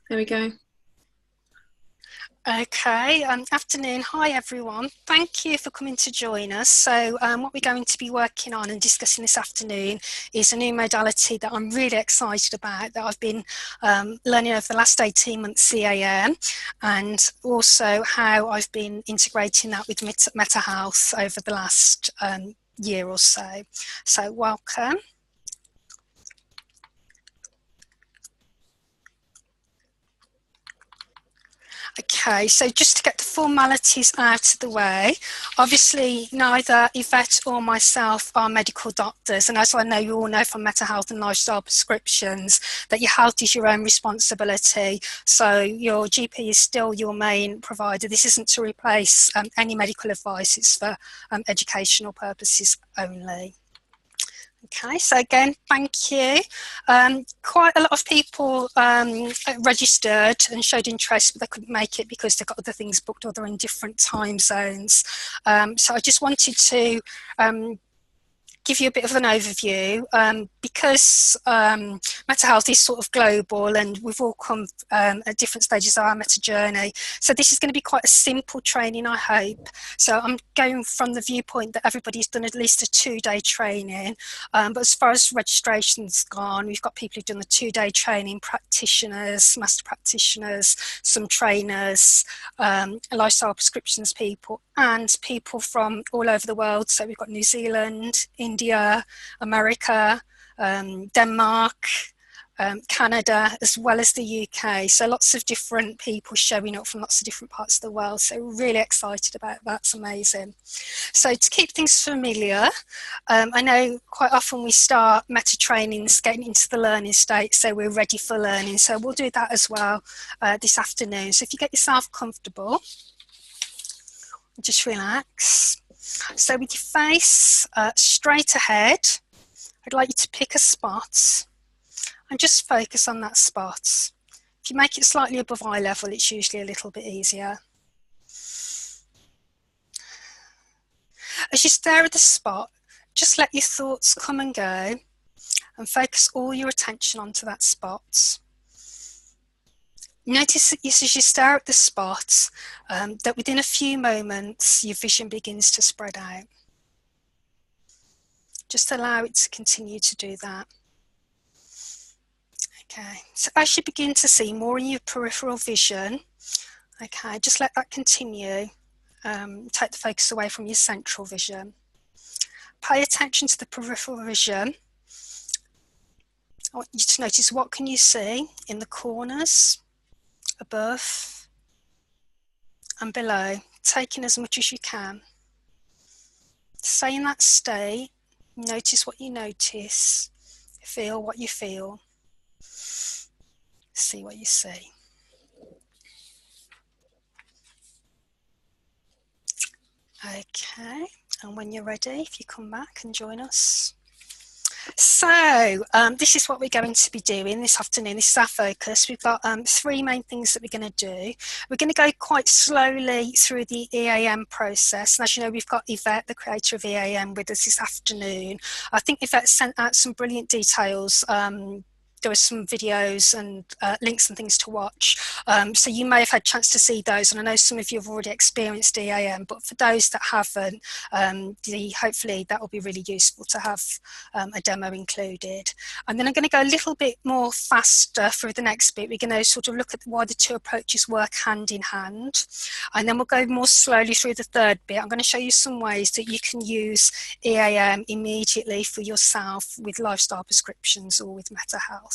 There we go. Okay, afternoon. Hi, everyone. Thank you for coming to join us. So what we're going to be working on and discussing this afternoon is a new modality that I'm really excited about, that I've been learning over the last 18 months, EAM, and also how I've been integrating that with Meta Health over the last year or so. So welcome. Okay, so just to get the formalities out of the way, obviously neither Yvette or myself are medical doctors, and as I know you all know from mental health and lifestyle prescriptions, that your health is your own responsibility, so your GP is still your main provider. This isn't to replace any medical advice, it's for educational purposes only. Okay, so again, thank you. Quite a lot of people registered and showed interest, but they couldn't make it because they've got other things booked or they're in different time zones. So I just wanted to give you a bit of an overview because mental health is sort of global and we've all come at different stages of our meta journey. So this is going to be quite a simple training, I hope. So I'm going from the viewpoint that everybody's done at least a 2-day training. But as far as registration's gone, we've got people who've done the 2-day training, practitioners, master practitioners, some trainers, lifestyle prescriptions people, and people from all over the world. So we've got New Zealand, India, America, Denmark, Canada, as well as the UK. So lots of different people showing up from lots of different parts of the world. So really excited about that. It's amazing. So to keep things familiar, I know quite often we start meta trainings getting into the learning state, so we're ready for learning. So we'll do that as well this afternoon. So if you get yourself comfortable, just relax. So with your face straight ahead, I'd like you to pick a spot and just focus on that spot. If you make it slightly above eye level, it's usually a little bit easier. As you stare at the spot, just let your thoughts come and go and focus all your attention onto that spot. Notice that as you stare at the spot, that within a few moments, your vision begins to spread out. Just allow it to continue to do that. Okay, so as you begin to see more in your peripheral vision, okay, just let that continue. Take the focus away from your central vision. Pay attention to the peripheral vision. I want you to notice, what can you see in the corners, above and below, taking as much as you can. Stay in that state, notice what you notice, feel what you feel, see what you see. Okay, and when you're ready, if you come back and join us. So this is what we're going to be doing this afternoon. This is our focus. We've got 3 main things that we're going to do. We're going to go quite slowly through the EAM process. And as you know, we've got Yvette, the creator of EAM, with us this afternoon. I think Yvette sent out some brilliant details. There were some videos and links and things to watch. So you may have had a chance to see those, and I know some of you have already experienced EAM, but for those that haven't, hopefully that will be really useful to have a demo included. And then I'm going to go a little bit more faster through the next bit. We're going to sort of look at why the 2 approaches work hand in hand. And then we'll go more slowly through the 3rd bit. I'm going to show you some ways that you can use EAM immediately for yourself with lifestyle prescriptions or with Meta Health.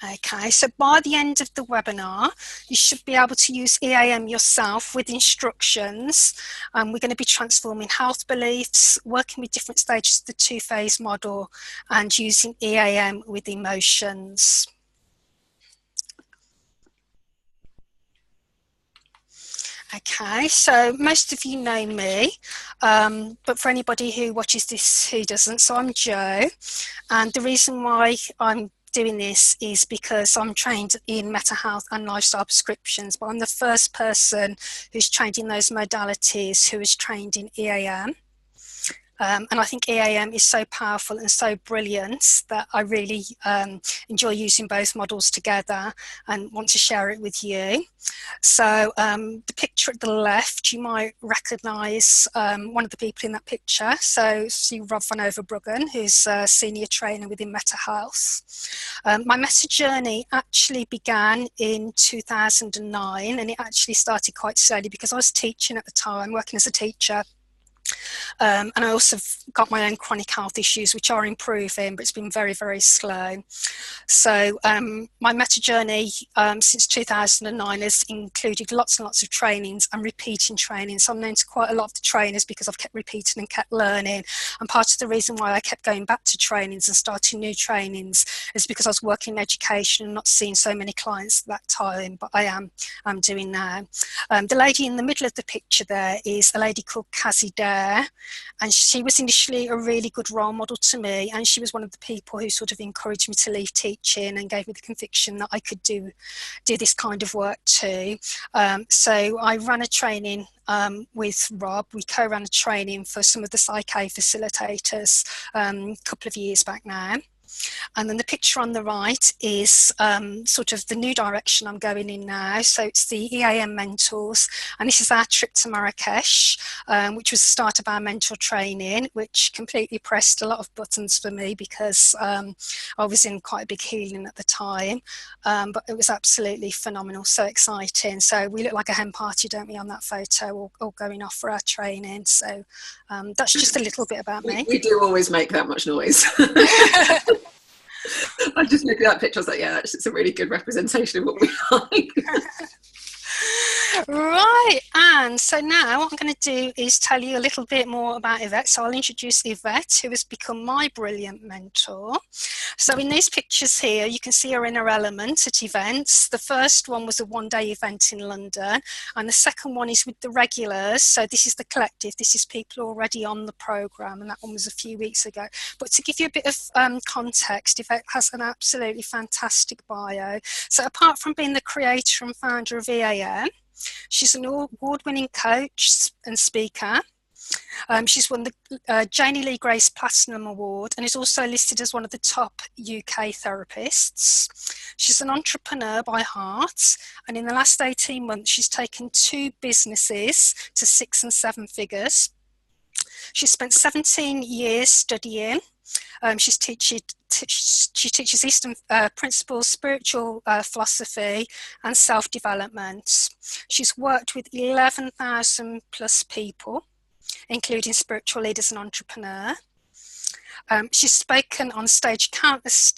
Okay, so by the end of the webinar, you should be able to use EAM yourself with instructions. We're going to be transforming health beliefs, working with different stages of the 2-phase model, and using EAM with emotions. Okay, so most of you know me, but for anybody who watches this who doesn't, so I'm Jo, and the reason why I'm doing this is because I'm trained in Meta Health and lifestyle prescriptions, but I'm the first person who's trained in those modalities who is trained in EAM. And I think EAM is so powerful and so brilliant that I really enjoy using both models together and want to share it with you. So the picture at the left, you might recognise one of the people in that picture. So see Rob van Overbruggen, who's a senior trainer within Meta Health. My Meta journey actually began in 2009, and it actually started quite slowly because I was teaching at the time, working as a teacher. And I also got my own chronic health issues, which are improving, but it's been very, very slow. So my Meta journey since 2009 has included lots and lots of trainings and repeating training. So I'm known to quite a lot of the trainers because I've kept repeating and kept learning. And part of the reason why I kept going back to trainings and starting new trainings is because I was working in education and not seeing so many clients at that time, but I'm doing now. The lady in the middle of the picture there is a lady called Cassie Dare, and she was initially a really good role model to me, and she was one of the people who sort of encouraged me to leave teaching and gave me the conviction that I could do this kind of work too. So I ran a training with Rob. We co-ran a training for some of the Psych-A facilitators a couple of years back now. And then the picture on the right is sort of the new direction I'm going in now. So it's the EAM mentors, and this is our trip to Marrakesh, which was the start of our mentor training, which completely pressed a lot of buttons for me because I was in quite a big healing at the time, but it was absolutely phenomenal, so exciting. So we look like a hen party, don't we, on that photo, all going off for our training. So that's just a little bit about me. We do always make that much noise. I just looked at that picture, I was like, yeah, it's a really good representation of what we like. Right, and so now what I'm going to do is tell you a little bit more about Yvette. So I'll introduce Yvette, who has become my brilliant mentor. So in these pictures here, you can see her in her element at events. The first one was a one-day event in London, and the second one is with the regulars. So this is the collective, this is people already on the programme, and that one was a few weeks ago. But to give you a bit of context, Yvette has an absolutely fantastic bio. So apart from being the creator and founder of EAM, she's an award-winning coach and speaker. She's won the Janie Lee Grace Platinum Award and is also listed as one of the top UK therapists. She's an entrepreneur by heart, and in the last 18 months, she's taken 2 businesses to 6 and 7 figures. She spent 17 years studying. She teaches Eastern principles, spiritual philosophy and self-development. She's worked with 11,000 plus people, including spiritual leaders and entrepreneurs. She's spoken on stage countless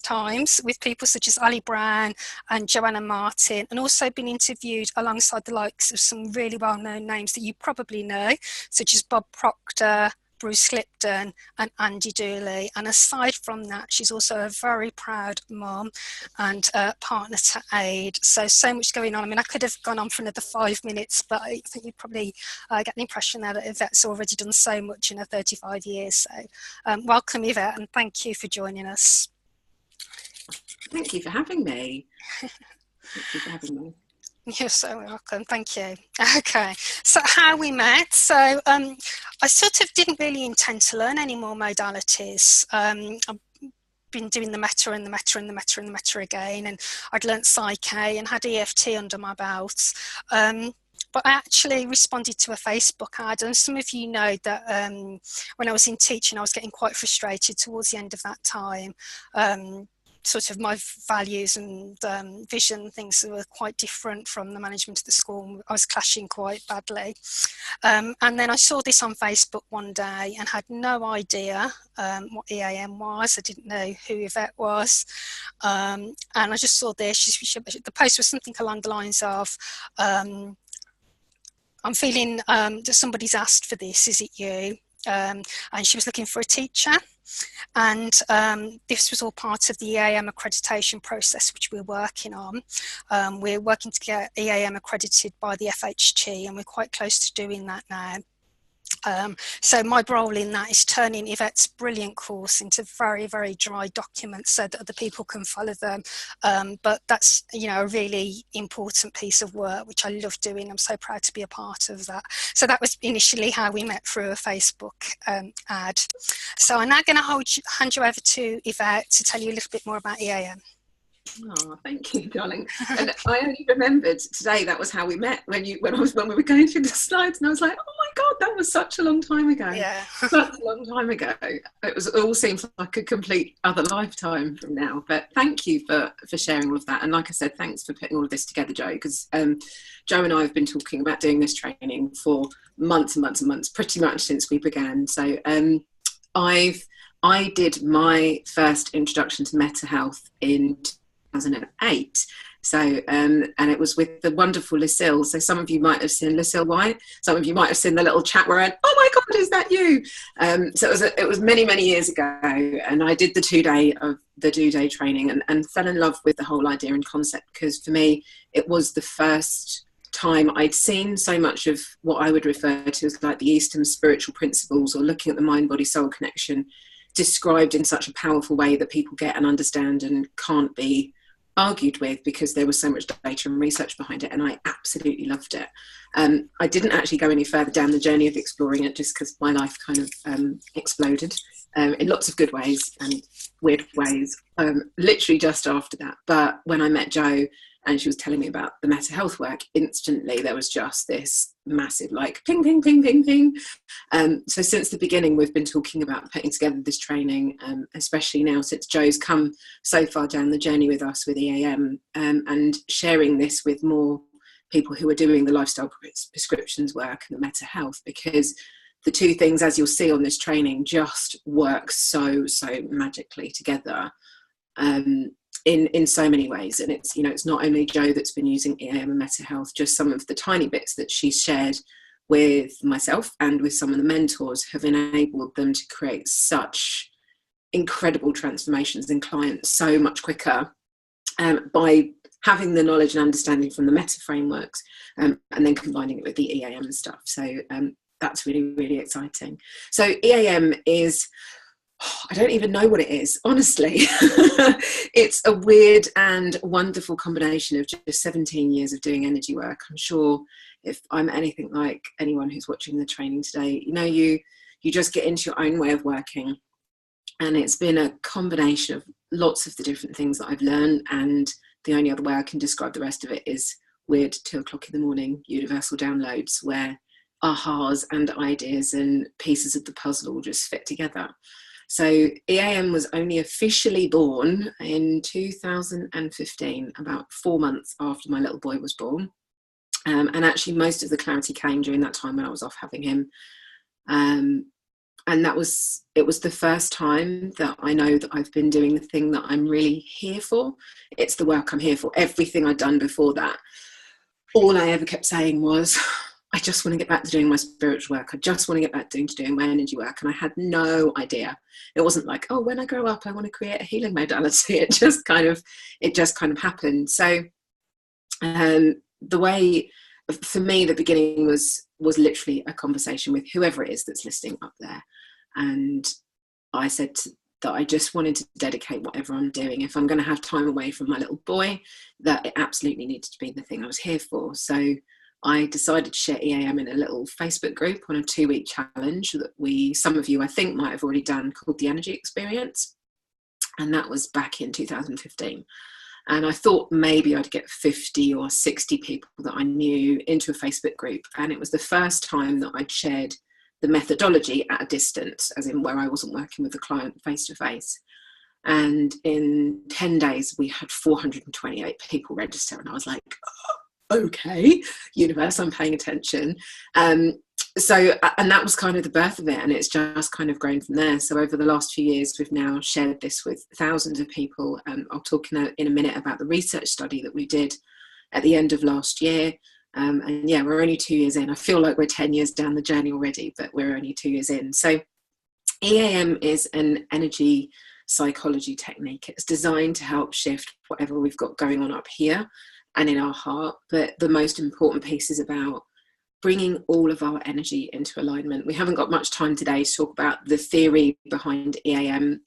times with people such as Ali Brown and Joanna Martin, and also been interviewed alongside the likes of some really well-known names that you probably know, such as Bob Proctor, Bruce Lipton and Andy Dooley. And aside from that, she's also a very proud mum and partner to Aid. So much going on. I mean, I could have gone on for another 5 minutes, but I think you probably get the impression there that Yvette's already done so much in her 35 years. So welcome, Yvette, and thank you for joining us. Thank you for having me. Thank you for having me. You're so welcome, thank you. Okay, so how we met. So I sort of didn't really intend to learn any more modalities. I've been doing the meta and the meta and the meta and the meta again, and I'd learnt Psych-A and had EFT under my belt. But I actually responded to a Facebook ad, and some of you know that when I was in teaching, I was getting quite frustrated towards the end of that time. Sort of my values and vision, things that were quite different from the management of the school. I was clashing quite badly. And then I saw this on Facebook one day and had no idea what EAM was. I didn't know who Yvette was. And I just saw this. The post was something along the lines of, I'm feeling that somebody's asked for this, is it you? And she was looking for a teacher. And this was all part of the EAM accreditation process, which we're working on. We're working to get EAM accredited by the FHT, and we're quite close to doing that now. So my role in that is turning Yvette's brilliant course into very, very dry documents so that other people can follow them. But that's, a really important piece of work, which I love doing. I'm so proud to be a part of that. So that was initially how we met, through a Facebook ad. So I'm now going to hand you over to Yvette to tell you a little bit more about EAM. Oh, thank you, darling. And I only remembered today that was how we met, when we were going through the slides, and I was like, oh my God, that was such a long time ago. Yeah. Such a long time ago. It all seems like a complete other lifetime from now. But thank you for sharing all of that. And like I said, thanks for putting all of this together, Joe, because Joe and I have been talking about doing this training for months and months and months, pretty much since we began. So I did my first introduction to Meta Health in 2008. So, and it was with the wonderful Lucille. So some of you might have seen Lucille White. Some of you might have seen the little chat where I went, oh my God, is that you? So it was many, many years ago. And I did the 2-day of the do-day training and fell in love with the whole idea and concept, because for me, it was the first time I'd seen so much of what I would refer to as like the Eastern spiritual principles, or looking at the mind-body-soul connection, described in such a powerful way that people get and understand and can't be argued with, because there was so much data and research behind it, and I absolutely loved it. I didn't actually go any further down the journey of exploring it, just because my life kind of exploded in lots of good ways and weird ways, literally just after that. But when I met Jo and she was telling me about the Meta Health work, instantly there was just this massive like ping, ping, ping, ping, ping. So since the beginning, we've been talking about putting together this training, especially now since Jo's come so far down the journey with us with EAM, and sharing this with more people who are doing the lifestyle prescriptions work and the Meta Health, because the two things, as you'll see on this training, just work so magically together. In so many ways. And it's, it's not only Jo that's been using EAM and Meta Health, just some of the tiny bits that she's shared with myself and with some of the mentors have enabled them to create such incredible transformations in clients so much quicker, by having the knowledge and understanding from the Meta frameworks, and then combining it with the EAM stuff. So that's really, really exciting. So EAM is, I don't even know what it is, honestly. It's a weird and wonderful combination of just 17 years of doing energy work. I'm sure if I'm anything like anyone who's watching the training today, you just get into your own way of working. And it's been a combination of lots of the different things that I've learned. And the only other way I can describe the rest of it is weird 2 o'clock in the morning universal downloads, where ahas and ideas and pieces of the puzzle all just fit together. So EAM was only officially born in 2015, about 4 months after my little boy was born. And actually most of the clarity came during that time when I was off having him. And it was the first time that I know that I've been doing the thing that I'm really here for. It's the work I'm here for. Everything I'd done before that, all I ever kept saying was, I just want to get back to doing my spiritual work. I just want to get back to doing my energy work. And I had no idea. It wasn't like, oh, when I grow up, I want to create a healing modality. It just kind of happened. So the way, for me, the beginning was literally a conversation with whoever it is that's listening up there. And I said that I just wanted to dedicate whatever I'm doing, if I'm going to have time away from my little boy, that it absolutely needed to be the thing I was here for. So I decided to share EAM in a little Facebook group on a 2-week challenge that some of you I think might have already done, called the Energy Experience. And that was back in 2015. And I thought maybe I'd get 50 or 60 people that I knew into a Facebook group. And it was the first time that I'd shared the methodology at a distance, as in where I wasn't working with the client face to face. And in 10 days, we had 428 people register. And I was like, okay, universe, I'm paying attention. And that was kind of the birth of it, and it's just kind of grown from there. So over the last few years, we've now shared this with thousands of people. I'll talk in a minute about the research study that we did at the end of last year. And yeah, we're only 2 years in. I feel like we're 10 years down the journey already, but we're only 2 years in. So EAM is an energy psychology technique. It's designed to help shift whatever we've got going on up here and in our heart. But the most important piece is about bringing all of our energy into alignment. We haven't got much time today to talk about the theory behind EAM.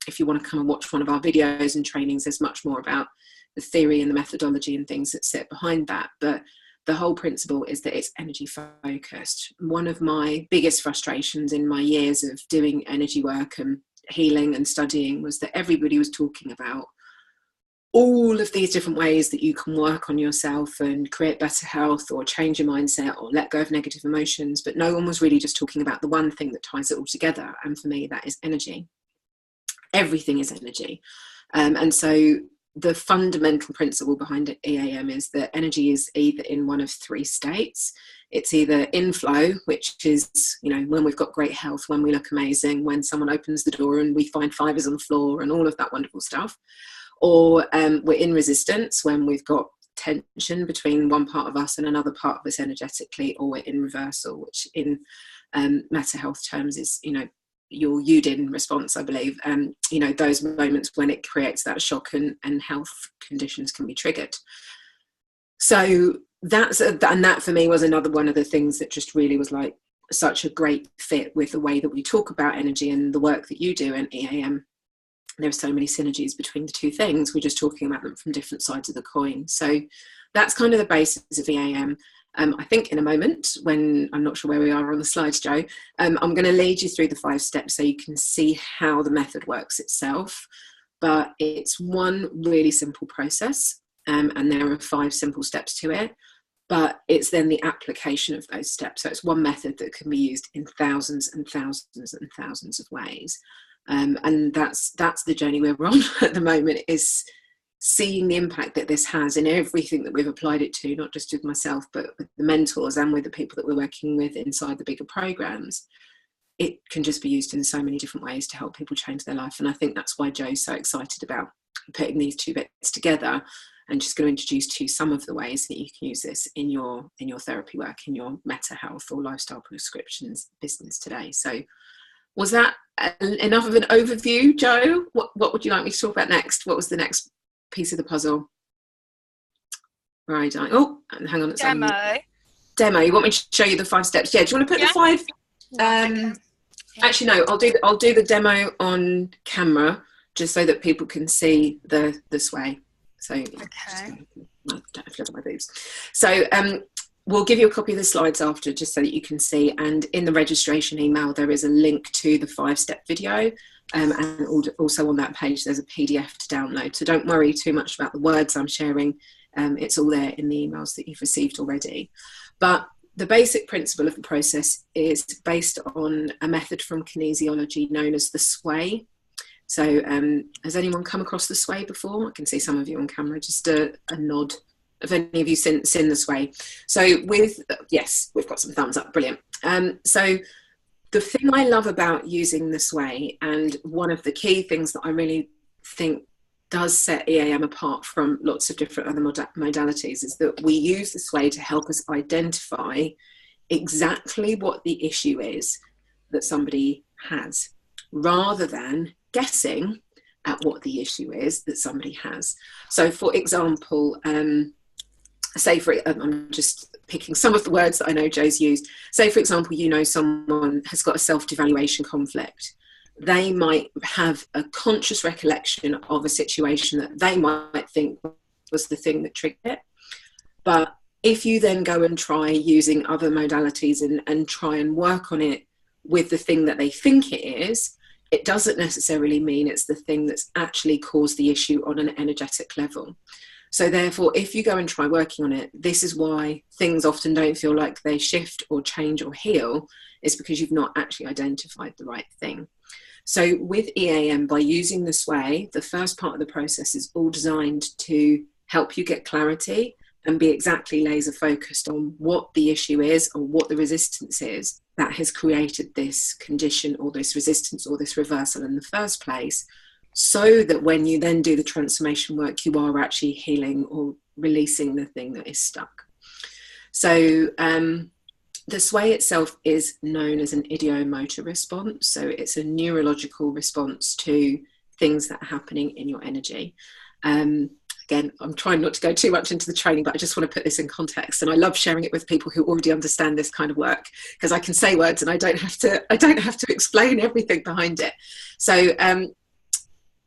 If you want to come and watch one of our videos and trainings, there's much more about the theory and the methodology and things that sit behind that. But the whole principle is that it's energy focused. One of my biggest frustrations in my years of doing energy work and healing and studying was that everybody was talking about all of these different ways that you can work on yourself and create better health or change your mindset or let go of negative emotions, but no one was really just talking about the one thing that ties it all together. And for me, that is energy. Everything is energy. And so the fundamental principle behind EAM is that energy is either in one of three states. It's either inflow, which is, when we've got great health, when we look amazing, when someone opens the door and we find fibers on the floor and all of that wonderful stuff. Or we're in resistance, when we've got tension between one part of us and another part of us energetically, or we're in reversal, which in meta health terms is, your Udin response, I believe. Those moments when it creates that shock and health conditions can be triggered. So that for me was another one of the things that just really was like such a great fit with the way that we talk about energy and the work that you do in EAM. There are so many synergies between the two things. We're just talking about them from different sides of the coin. So that's kind of the basis of EAM. I think in a moment, when I'm not sure where we are on the slides, Joe, I'm going to lead you through the 5 steps so you can see how the method works itself. But it's one really simple process, and there are 5 simple steps to it. But it's then the application of those steps. So it's one method that can be used in thousands and thousands and thousands of ways. And that's the journey we're on at the moment, is seeing the impact that this has in everything that we've applied it to, not just with myself, but with the mentors and with the people that we're working with inside the bigger programs. It can just be used in so many different ways to help people change their life. And I think that's why Joe's so excited about putting these 2 bits together, and just going to introduce to you some of the ways that you can use this in your therapy work, in your meta health or lifestyle prescriptions business today. So was that enough of an overview, Joe? What would you like me to talk about next? What was the next piece of the puzzle? Right. Hang on. Demo. You want me to show you the 5 steps? Yeah. Do you want to put the 5? Actually, no. I'll do the demo on camera just so that people can see the sway. So okay. Don't have to look at my boobs. So we'll give you a copy of the slides after, just so that you can see. And in the registration email, there is a link to the 5-step video. And also on that page, there's a PDF to download. So don't worry too much about the words I'm sharing. It's all there in the emails that you've received already. But the basic principle of the process is based on a method from kinesiology known as the sway. So has anyone come across the sway before? I can see some of you on camera, just a nod. Have any of you seen the sway? So yes, we've got some thumbs up, brilliant. So the thing I love about using the sway, and one of the key things that I really think does set EAM apart from lots of different other modalities, is that we use the sway to help us identify exactly what the issue is that somebody has, rather than guessing at what the issue is that somebody has. So for example, I'm just picking some of the words that I know Joe's used. Say, for example, someone has got a self-devaluation conflict. They might have a conscious recollection of a situation that they might think was the thing that triggered it. But if you then go and try using other modalities and try and work on it with the thing that they think it is, it doesn't necessarily mean it's the thing that's actually caused the issue on an energetic level. So therefore, if you go and try working on it, this is why things often don't feel like they shift or change or heal, is because you've not actually identified the right thing. So with EAM, by using the sway, the first part of the process is all designed to help you get clarity and be exactly laser focused on what the issue is or what the resistance is that has created this condition or this resistance or this reversal in the first place, so that when you then do the transformation work, you are actually healing or releasing the thing that is stuck. So the sway itself is known as an ideomotor response. So it's a neurological response to things that are happening in your energy. again, I'm trying not to go too much into the training, but I just want to put this in context. And I love sharing it with people who already understand this kind of work, because I can say words and I don't have to explain everything behind it. So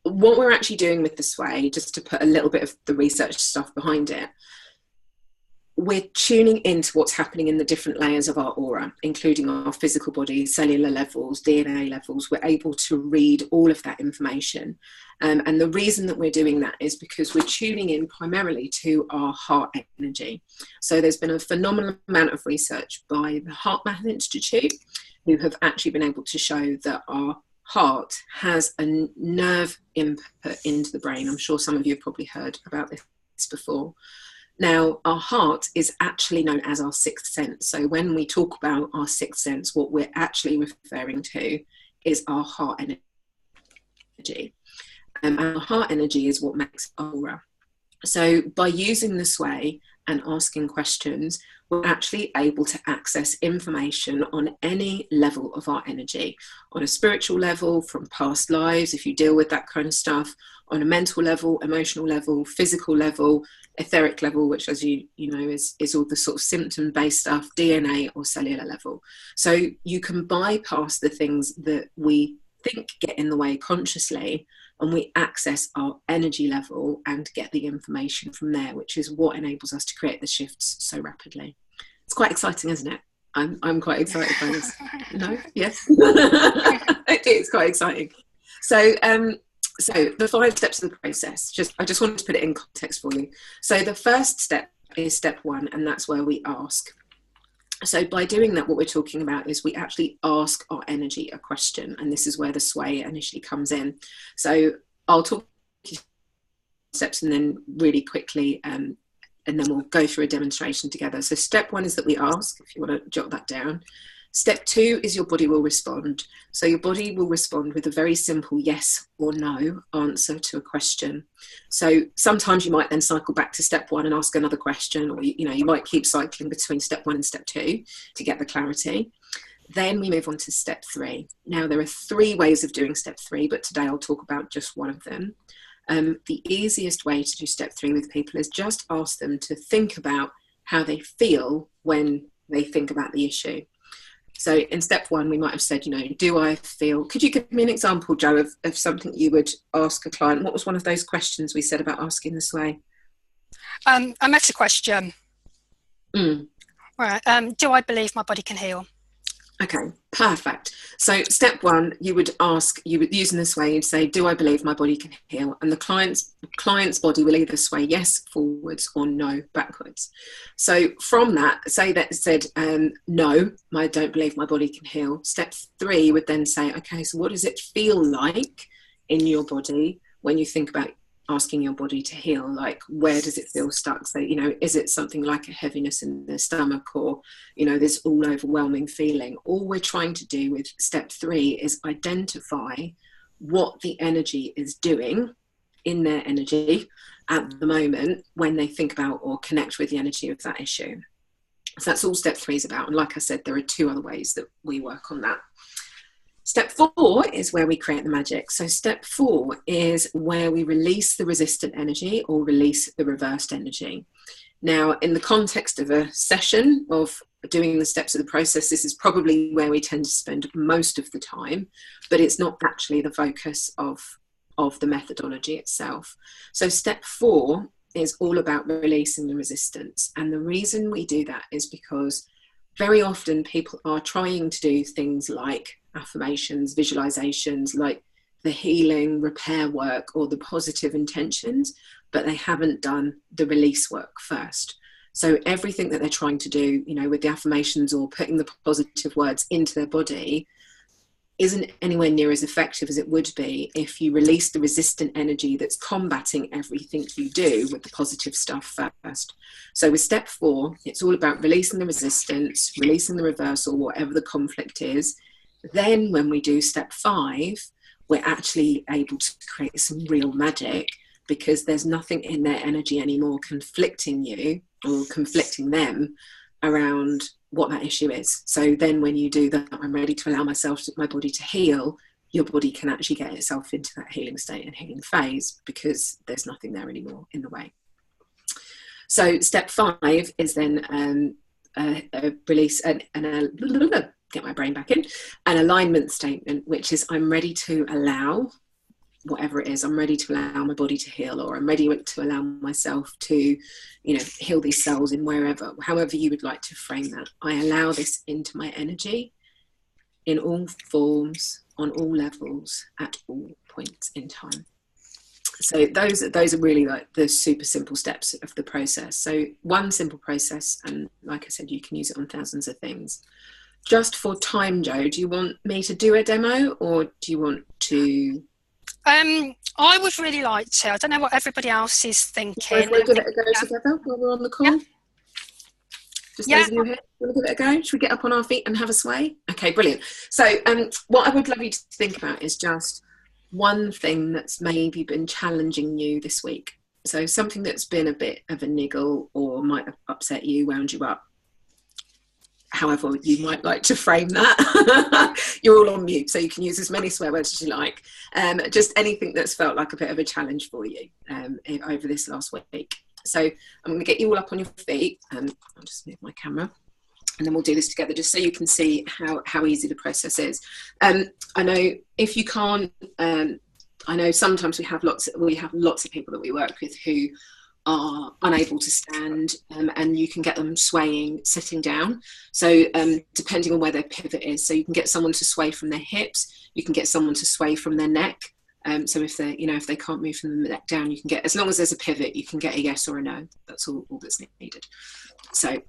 what we're actually doing with the sway, just to put a little bit of the research stuff behind it, we're tuning into what's happening in the different layers of our aura, including our physical body, cellular levels, DNA levels. We're able to read all of that information. And the reason that we're doing that is because we're tuning in primarily to our heart energy. So there's been a phenomenal amount of research by the HeartMath Institute, who have actually been able to show that our heart has a nerve input into the brain. I'm sure some of you have probably heard about this before. Now, our heart is actually known as our sixth sense. So when we talk about our sixth sense, what we're actually referring to is our heart energy. And our heart energy is what makes our aura. So by using the sway and asking questions, we're actually able to access information on any level of our energy, on a spiritual level, from past lives, if you deal with that kind of stuff, on a mental level, emotional level, physical level, etheric level, which, as you know, is all the sort of symptom-based stuff, DNA or cellular level. So you can bypass the things that we think get in the way consciously, and we access our energy level and get the information from there, which is what enables us to create the shifts so rapidly. It's quite exciting, isn't it? I'm quite excited by this. No? Yes? It's quite exciting. So the 5 steps of the process, I just wanted to put it in context for you. So the first step is step 1, and that's where we ask. So by doing that, what we're talking about is we actually ask our energy a question, and this is where the sway initially comes in. So I'll talk you through steps and then really quickly, and then we'll go through a demonstration together. So step 1 is that we ask, if you want to jot that down. Step 2 is your body will respond. So your body will respond with a very simple yes or no answer to a question. So sometimes you might then cycle back to step 1 and ask another question, or you might keep cycling between step 1 and step 2 to get the clarity. Then we move on to step 3. Now there are 3 ways of doing step 3, but today I'll talk about just one of them. The easiest way to do step 3 with people is just ask them to think about how they feel when they think about the issue. So in step 1, we might have said, do I feel, could you give me an example, Jo, of something you would ask a client? What was one of those questions we said about asking this way? A meta question. Right. Do I believe my body can heal? Okay, perfect. So step 1, you would using this way, you'd say, do I believe my body can heal? And the client's body will either sway yes forwards or no backwards. So from that, say that it said, no, I don't believe my body can heal. Step 3 would then say, okay, so what does it feel like in your body when you think about asking your body to heal? Like, where does it feel stuck? So, is it something like a heaviness in the stomach, or, this all overwhelming feeling? All we're trying to do with step 3 is identify what the energy is doing in their energy at the moment when they think about or connect with the energy of that issue. So that's all step 3 is about. And like I said, there are 2 other ways that we work on that. Step 4 is where we create the magic. So step 4 is where we release the resistant energy or release the reversed energy. Now, in the context of a session of doing the steps of the process, this is probably where we tend to spend most of the time, but it's not actually the focus of the methodology itself. So step 4 is all about releasing the resistance. And the reason we do that is because very often people are trying to do things like affirmations, visualizations, like the healing, repair work, or the positive intentions, but they haven't done the release work first. So everything that they're trying to do, with the affirmations or putting the positive words into their body isn't anywhere near as effective as it would be if you release the resistant energy that's combating everything you do with the positive stuff first. So with step 4, it's all about releasing the resistance, releasing the reversal, whatever the conflict is. Then when we do step 5, we're actually able to create some real magic, because there's nothing in their energy anymore conflicting you or conflicting them around what that issue is. So then when you do that, I'm ready to allow my body to heal, your body can actually get itself into that healing state and healing phase, because there's nothing there anymore in the way. So step 5 is then a release and get my brain back in, an alignment statement, which is I'm ready to allow whatever it is. I'm ready to allow my body to heal, or I'm ready to allow myself to, heal these cells in however you would like to frame that. I allow this into my energy in all forms, on all levels, at all points in time. So those are really like the super simple steps of the process. So one simple process, and like I said, you can use it on thousands of things. Just for time, Jo, do you want me to do a demo, or do you want to? I would really like to. I don't know what everybody else is thinking. Should we give it a go together while we're on the call? Just those of you here, want to give it a go? Should we get up on our feet and have a sway? Okay, brilliant. So what I would love you to think about is just one thing that's maybe been challenging you this week. So something that's been a bit of a niggle, or might have upset you, wound you up. However you might like to frame that. You're all on mute, so you can use as many swear words as you like. Just anything that's felt like a bit of a challenge for you over this last week. So I'm going to get you all up on your feet. I'll just move my camera, and then we'll do this together just so you can see how easy the process is. I know if you can't, I know sometimes we have lots of people that we work with who are unable to stand, and you can get them swaying sitting down. So depending on where their pivot is, so you can get someone to sway from their hips, you can get someone to sway from their neck. So if they if they can't move from the neck down, you can get, as long as there's a pivot, you can get a yes or a no. That's all that's needed. So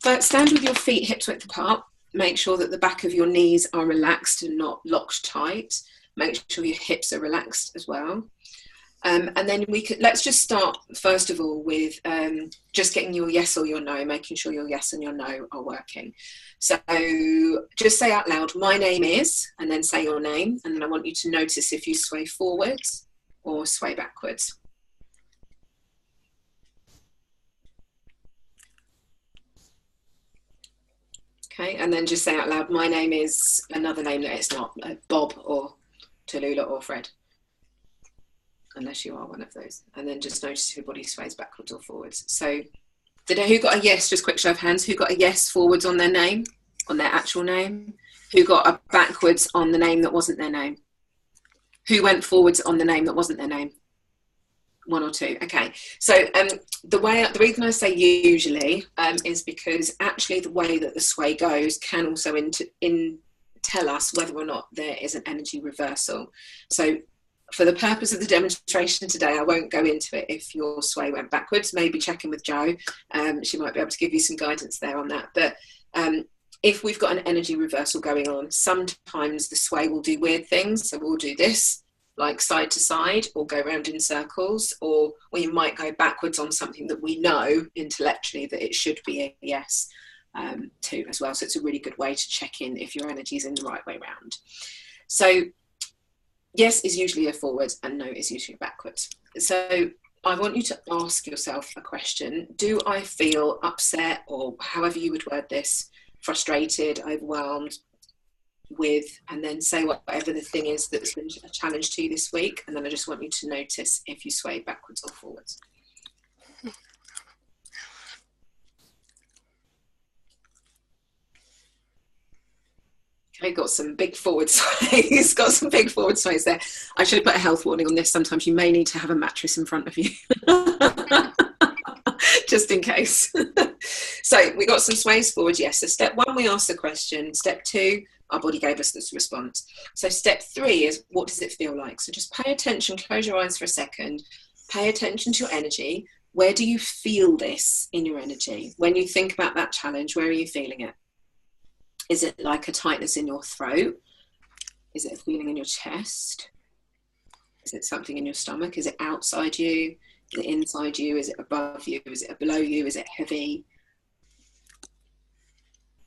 but stand with your feet hips width apart. Make sure that the back of your knees are relaxed and not locked tight. Make sure your hips are relaxed as well. And then let's just start first of all with just getting your yes or your no, making sure your yes and your no are working. So just say out loud, my name is, and then say your name. And then I want you to notice if you sway forwards or sway backwards. Okay, and then just say out loud, my name is, another name that it's not, Bob or Tallulah or Fred. Unless you are one of those. And then just notice if your body sways backwards or forwards. So who got a yes? Just quick show of hands. Who got a yes forwards on their name, on their actual name? Who got a backwards on the name that wasn't their name? Who went forwards on the name that wasn't their name? 1 or 2. Okay. So the reason I say usually is because actually the way that the sway goes can also tell us whether or not there is an energy reversal. So for the purpose of the demonstration today, I won't go into it if your sway went backwards. Maybe check in with Jo. She might be able to give you some guidance there on that. But if we've got an energy reversal going on, sometimes the sway will do weird things. So we'll do this, like side to side, or go around in circles, or we might go backwards on something that we know intellectually that it should be a yes to as well. So it's a really good way to check in if your energy is in the right way round. So yes is usually a forward and no is usually a backwards. So I want you to ask yourself a question. Do I feel upset, or however you would word this, frustrated, overwhelmed with, and then say whatever the thing is that's been a challenge to you this week. And then I just want you to notice if you sway backwards or forwards. Okay, got some big forward sways. Got some big forward sways there. I should have put a health warning on this. Sometimes you may need to have a mattress in front of you, just in case. So we got some sways forward. Yes. So step 1, we asked the question. Step 2, our body gave us this response. So step 3 is, what does it feel like? So just pay attention. Close your eyes for a second. Pay attention to your energy. Where do you feel this in your energy? When you think about that challenge, where are you feeling it? Is it like a tightness in your throat? Is it a feeling in your chest? Is it something in your stomach? Is it outside you? Is it inside you? Is it above you? Is it below you? Is it heavy?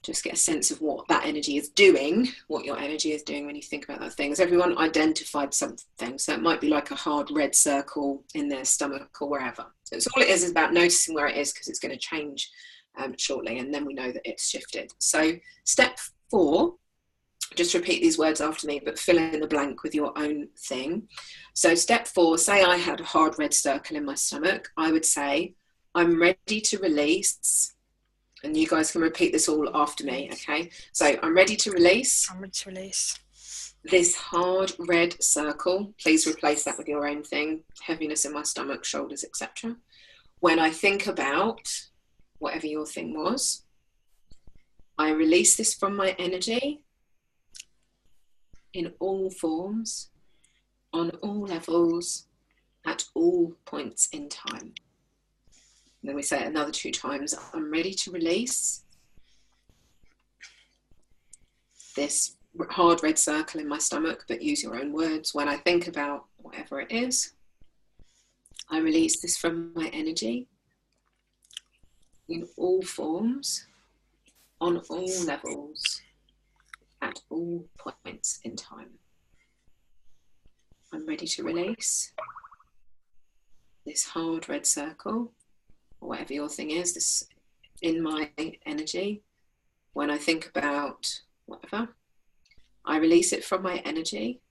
Just get a sense of what that energy is doing, what your energy is doing when you think about that thing. Has everyone identified something? So it might be like a hard red circle in their stomach or wherever. So it's all it is about noticing where it is, because it's going to change shortly, and then we know that it's shifted. So step 4 Just repeat these words after me, but fill in the blank with your own thing. So step 4, say I had a hard red circle in my stomach, I would say, I'm ready to release, and you guys can repeat this all after me, okay? So I'm ready to release. I'm ready to release. This hard red circle, please replace that with your own thing, heaviness in my stomach, shoulders, etc. When I think about whatever your thing was, I release this from my energy in all forms, on all levels, at all points in time. And then we say it another 2 times. I'm ready to release this hard red circle in my stomach, but use your own words. When I think about whatever it is, I release this from my energy in all forms, on all levels, at all points in time. I'm ready to release this hard red circle, or whatever your thing is, this in my energy. When I think about whatever, I release it from my energy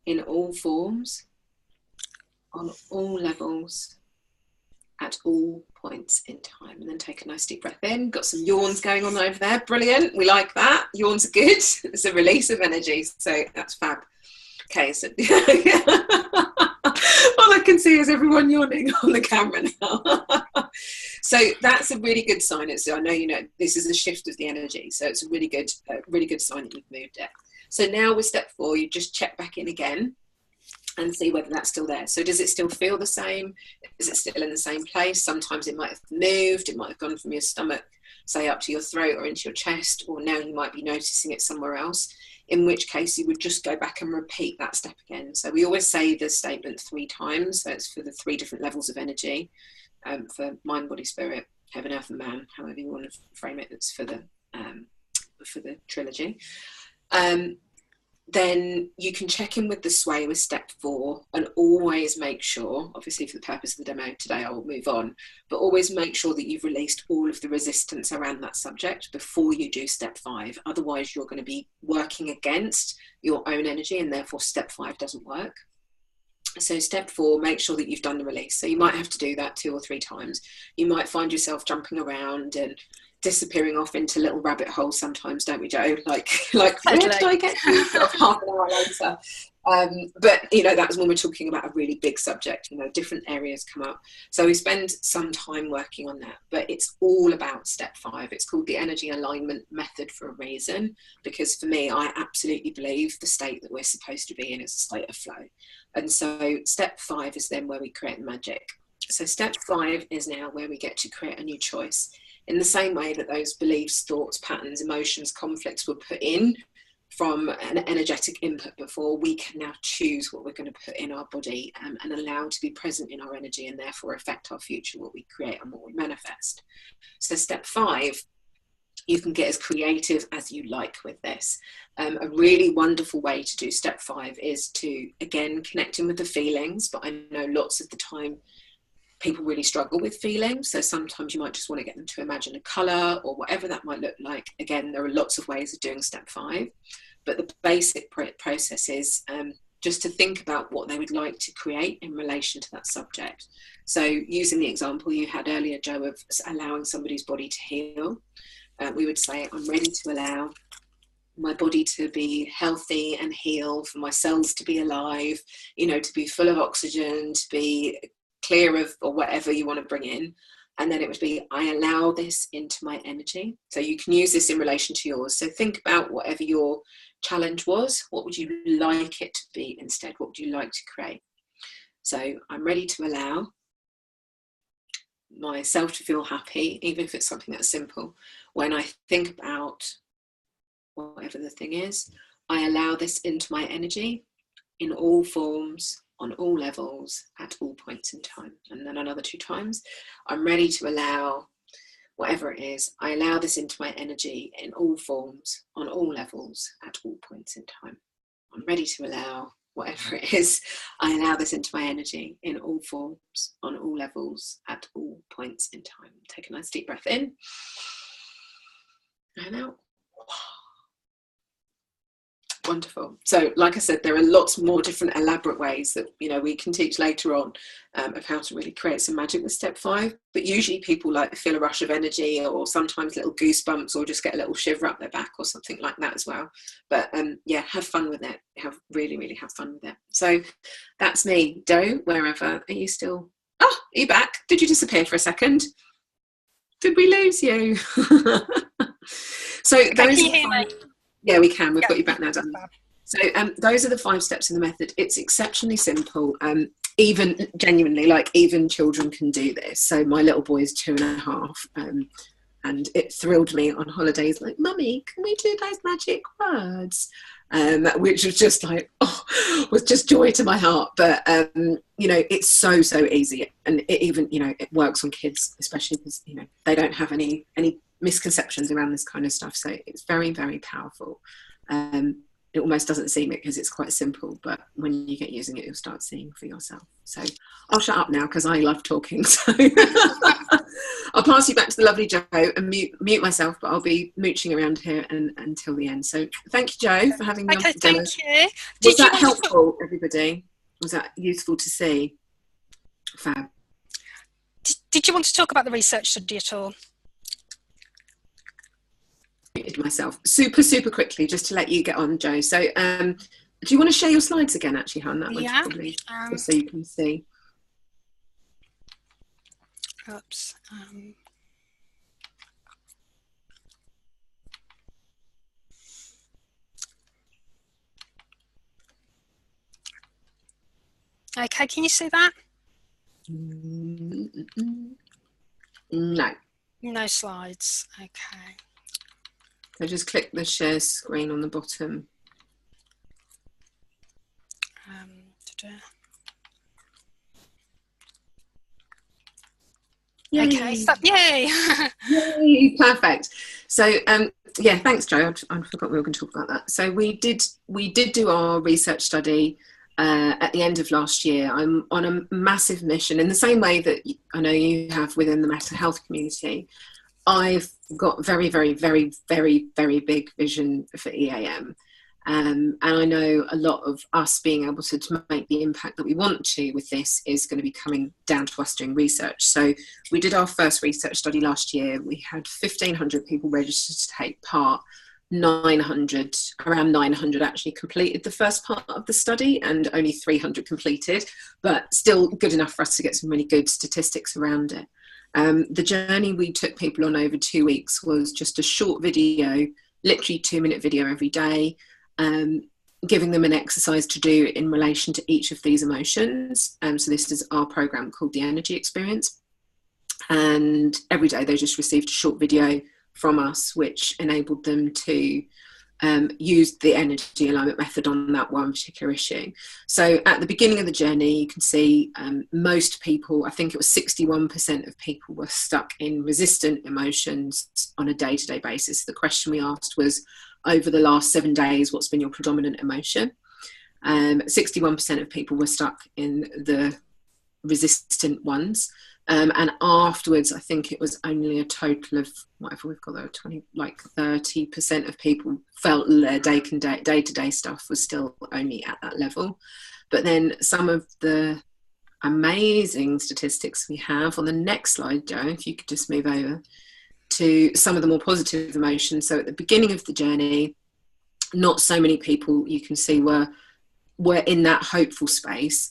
in all forms, on all levels, at all points in time. And then take a nice deep breath in. Got some yawns going on over there. Brilliant. We like that. Yawns are good. It's a release of energy. So that's fab. Okay, so all I can see is everyone yawning on the camera now. So that's a really good sign. I know you know this is a shift of the energy, so it's a really good sign that you've moved it. So now with step 4, you just check back in again and see whether that's still there. So does it still feel the same? Is it still in the same place? Sometimes it might have moved. It might have gone from your stomach, say, up to your throat or into your chest, or now you might be noticing it somewhere else, in which case you would just go back and repeat that step again. So we always say the statement 3 times. So it's for the 3 different levels of energy, for mind, body, spirit, heaven, earth and man, however you want to frame it. It's for the trilogy. Then you can check in with the sway with step 4 and always make sure, obviously for the purpose of the demo today I will move on, but always make sure that you've released all of the resistance around that subject before you do step 5. Otherwise you're going to be working against your own energy, and therefore step 5 doesn't work. So step 4, make sure that you've done the release. So you might have to do that 2 or 3 times. You might find yourself jumping around and disappearing off into little rabbit holes sometimes, don't we, Jo? Like where did I get to? Sort of half an hour later. But you know, that's when we're talking about a really big subject. You know, different areas come up. So we spend some time working on that. But it's all about step 5. It's called the energy alignment method for a reason, because for me, I absolutely believe the state that we're supposed to be in is a state of flow. And so step 5 is then where we create magic. So step 5 is now where we get to create a new choice. In the same way that those beliefs, thoughts, patterns, emotions, conflicts were put in from an energetic input before, we can now choose what we're going to put in our body, and allow to be present in our energy, and therefore affect our future, what we create and what we manifest. So step 5, you can get as creative as you like with this. A really wonderful way to do step 5 is to, again, connect in with the feelings, but I know lots of the time people really struggle with feelings. So sometimes you might just want to get them to imagine a colour or whatever that might look like. Again, there are lots of ways of doing step 5, but the basic process is just to think about what they would like to create in relation to that subject. So using the example you had earlier, Jo, of allowing somebody's body to heal, we would say, I'm ready to allow my body to be healthy and heal, for my cells to be alive, you know, to be full of oxygen, to be clear of, or whatever you want to bring in. And then it would be, I allow this into my energy. So you can use this in relation to yours. So think about whatever your challenge was. What would you like it to be instead? What would you like to create? So I'm ready to allow myself to feel happy, even if it's something that's simple. When I think about whatever the thing is, I allow this into my energy in all forms, on all levels, at all points in time. And then another 2 times, I'm ready to allow whatever it is, I allow this into my energy in all forms, on all levels, at all points in time. I'm ready to allow whatever it is, I allow this into my energy in all forms, on all levels, at all points in time. Take a nice deep breath in and out. Wonderful. So, like I said, there are lots more different elaborate ways that, you know, we can teach later on of how to really create some magic with step 5. But usually people like feel a rush of energy, or sometimes little goosebumps, or just get a little shiver up their back or something like that as well. But yeah, have fun with it. Really have fun with it. So that's me. Joe, wherever. Are you still? Oh, are you back? Did you disappear for a second? Did we lose you? So those are the 5. Yeah, we can. We've got you back now, Dan. So those are the 5 steps in the method. It's exceptionally simple. Even genuinely, like, even children can do this. So my little boy is 2.5, and it thrilled me on holidays. Like, Mummy, can we do those magic words? Which was just like, was just joy to my heart. But you know, it's so easy, and it even, you know, it works on kids, especially because, you know, they don't have any misconceptions around this kind of stuff. So it's very powerful. It almost doesn't seem it because it's quite simple, but when you get using it, you'll start seeing for yourself. So I'll shut up now because I love talking. So I'll pass you back to the lovely Joe and mute myself, but I'll be mooching around here until the end. So thank you, Joe, for having me on. Okay, thank you. Was that helpful, everybody? Was that useful to see? Fab. Did you want to talk about the research study at all? Myself super quickly, just to let you get on, Joe. So do you want to share your slides again, actually, Han? That would probably, just so you can see. Oops. Okay, can you see that? No. No slides. Okay. So just click the share screen on the bottom. Yay. Okay, so, yay! Yay! Perfect. So yeah, thanks, Joe. I forgot we were going to talk about that. So we did do our research study at the end of last year. I'm on a massive mission in the same way that I know you have within the mental health community. I've got very big vision for EAM. And I know a lot of us being able to make the impact that we want to with this is going to be coming down to us doing research. So we did our first research study last year. We had 1,500 people registered to take part. Around 900 actually completed the first part of the study, and only 300 completed, but still good enough for us to get some really good statistics around it. The journey we took people on over 2 weeks was just a short video, literally 2-minute video every day, giving them an exercise to do in relation to each of these emotions. So this is our program called the Energy Experience. And every day they just received a short video from us, which enabled them to use the energy alignment method on that one particular issue. So at the beginning of the journey, you can see most people, I think it was 61% of people, were stuck in resistant emotions on a day-to-day basis. The question we asked was, over the last 7 days, what's been your predominant emotion? 61% of people were stuck in the resistant ones. And afterwards, I think it was only a total of, whatever we've got there, 30% of people felt their day-to-day stuff was still only at that level. But then some of the amazing statistics we have on the next slide, Joe, if you could just move over to some of the more positive emotions. So at the beginning of the journey, not so many people, you can see, were in that hopeful space.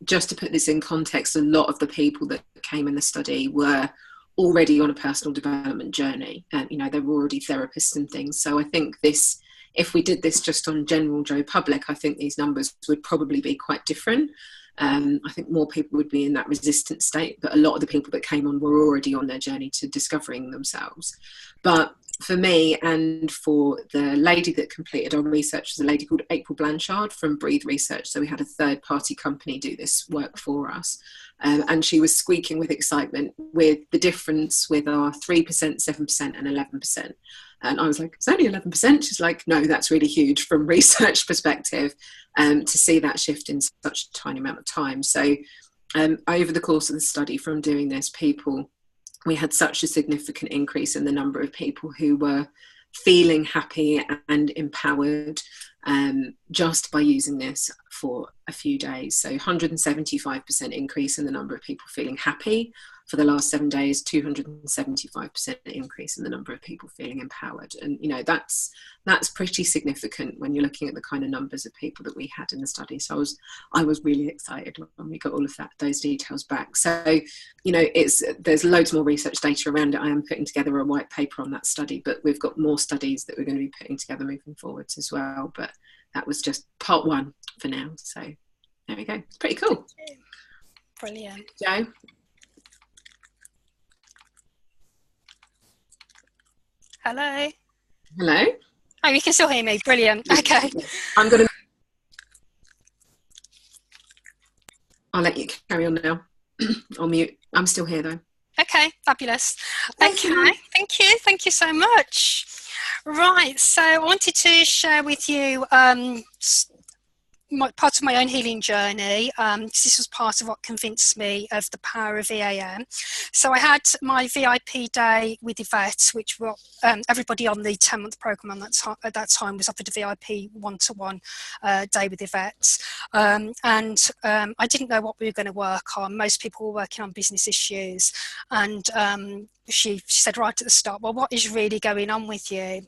Just to put this in context, a lot of the people that came in the study were already on a personal development journey, and you know, they were already therapists and things. So I think this, if we did this just on general Joe public, I think these numbers would probably be quite different. I think more people would be in that resistant state, but a lot of the people that came on were already on their journey to discovering themselves. But for me and for the lady that completed our research, was a lady called April Blanchard from Breathe Research. So we had a third-party company do this work for us. And she was squeaking with excitement with the difference with our 3%, 7% and 11%. And I was like, it's only 11%? She's like, no, that's really huge from research perspective, to see that shift in such a tiny amount of time. So over the course of the study, from doing this, we had such a significant increase in the number of people who were feeling happy and empowered. just by using this for a few days. So 175% increase in the number of people feeling happy for the last 7 days, 275% increase in the number of people feeling empowered. And, you know, that's pretty significant when you're looking at the kind of numbers of people that we had in the study. So I was really excited when we got all of those details back. So, you know, there's loads more research data around it. I am putting together a white paper on that study, but we've got more studies that we're going to be putting together moving forwards as well. But that was just part one for now. So there we go. It's pretty cool. Brilliant. Jo? Hello. Hello. Oh, you can still hear me. Brilliant. Okay. I'll let you carry on now. I'll mute. I'm still here though. Okay, fabulous. Okay, thank you so much. Right, so I wanted to share with you part of my own healing journey. This was part of what convinced me of the power of EAM. So I had my VIP day with Yvette, which were, everybody on the 10-month programme at that time was offered a VIP one-to-one day with Yvette. I didn't know what we were going to work on. Most people were working on business issues. And she said right at the start, well, what is really going on with you?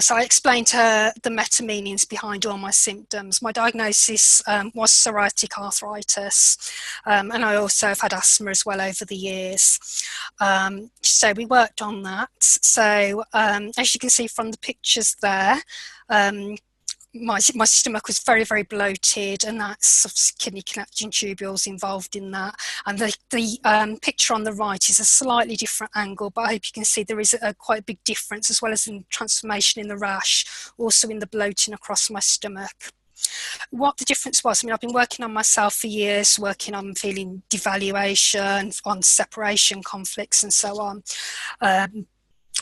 So I explained to her the meta meanings behind all my symptoms. My diagnosis was psoriatic arthritis, and I also have had asthma as well over the years. So we worked on that. So as you can see from the pictures there, my stomach was very, very bloated, and that's kidney connecting tubules involved in that. And the picture on the right is a slightly different angle, but I hope you can see there is quite a big difference, as well as in transformation in the rash, also in the bloating across my stomach. What the difference was, I mean, I've been working on myself for years, working on feeling devaluation, on separation conflicts and so on.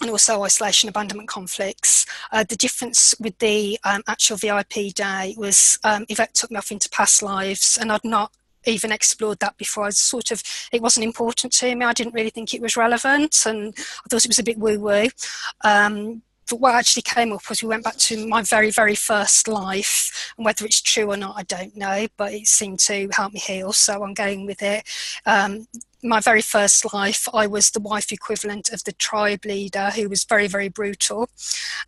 And also isolation abandonment conflicts. The difference with the actual VIP day was Yvette took me off into past lives, and I'd not even explored that before. It wasn't important to me. I didn't really think it was relevant, and I thought it was a bit woo-woo. But what actually came up was we went back to my very, very first life, and whether it's true or not, I don't know, but it seemed to help me heal, so I'm going with it. My very first life, I was the wife equivalent of the tribe leader, who was very, very brutal.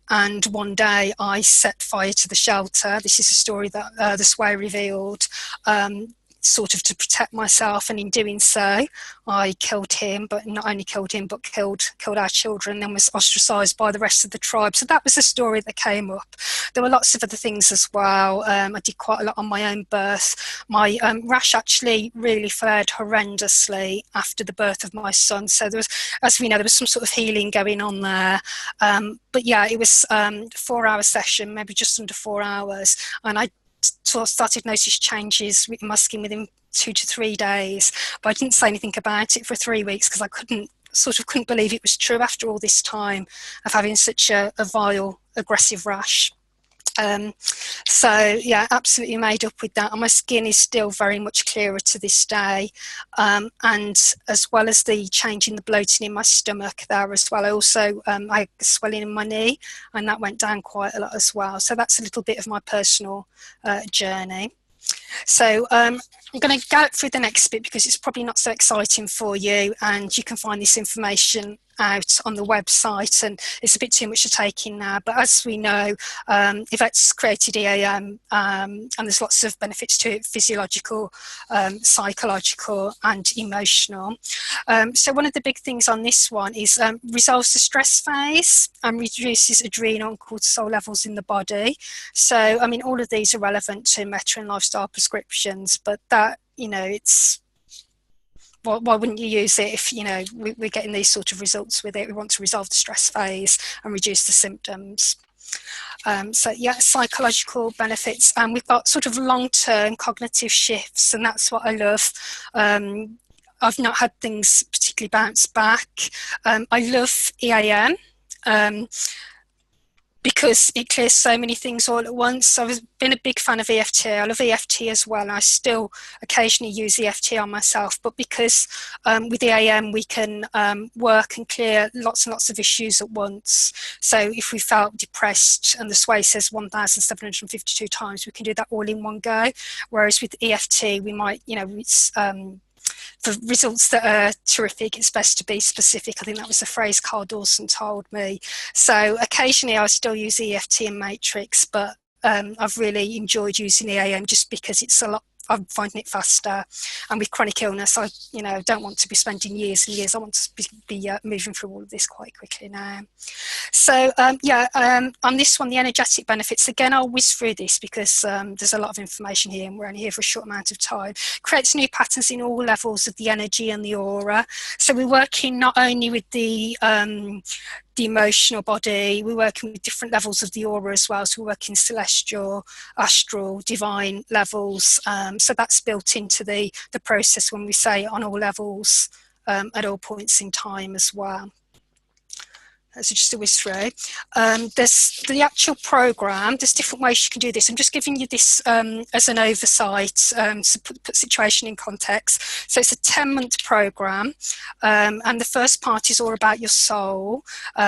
And one day I set fire to the shelter. This is a story that the Sway revealed, sort of to protect myself, and in doing so I killed him, but not only killed him, but killed our children, and was ostracised by the rest of the tribe. So that was the story that came up. There were lots of other things as well. I did quite a lot on my own birth. My rash actually really flared horrendously after the birth of my son, so there was, as we know, there was some sort of healing going on there. But yeah, it was a 4-hour session, maybe just under 4 hours, and I sort of started notice changes in my skin within 2 to 3 days, but I didn't say anything about it for 3 weeks because I couldn't believe it was true after all this time of having such a vile, aggressive rash. So yeah, absolutely made up with that, and my skin is still very much clearer to this day, and as well as the change in the bloating in my stomach there as well, I also I had swelling in my knee, and that went down quite a lot as well. So that's a little bit of my personal journey. So I'm going to go through the next bit because it's probably not so exciting for you, and you can find this information out on the website, and it's a bit too much to take in now. But as we know, Yvette's created EAM, and there's lots of benefits to it: physiological, psychological and emotional. So one of the big things on this one is resolves the stress phase and reduces adrenal and cortisol levels in the body. So I mean, all of these are relevant to meta and lifestyle prescriptions, but that, you know, it's, why wouldn't you use it if, you know, we're getting these sort of results with it? We want to resolve the stress phase and reduce the symptoms. So yeah, psychological benefits, and we've got sort of long-term cognitive shifts, and that's what I love. I've not had things particularly bounce back. I love EAM. because it clears so many things all at once. I've been a big fan of EFT. I love EFT as well. I still occasionally use EFT on myself, but because with EAM we can work and clear lots and lots of issues at once. So if we felt depressed and the sway says 1,752 times, we can do that all in one go. Whereas with EFT, we might, it's for results that are terrific, it's best to be specific. I think that was the phrase Carl Dawson told me. So occasionally I still use EFT and Matrix, but I've really enjoyed using EAM just because it's a lot. I'm finding it faster, and with chronic illness, I don't want to be spending years and years. I want to be moving through all of this quite quickly now. So on this one, the energetic benefits, again, I'll whiz through this because there's a lot of information here and we're only here for a short amount of time. Creates new patterns in all levels of the energy and the aura. So we're working not only with the emotional body, we're working with different levels of the aura as well. So we're working celestial, astral, divine levels. So that's built into the process when we say on all levels at all points in time as well. So just a whiz through. There's the actual program. There's different ways you can do this. I'm just giving you this as an oversight to put situation in context. So it's a 10-month program, and the first part is all about your soul,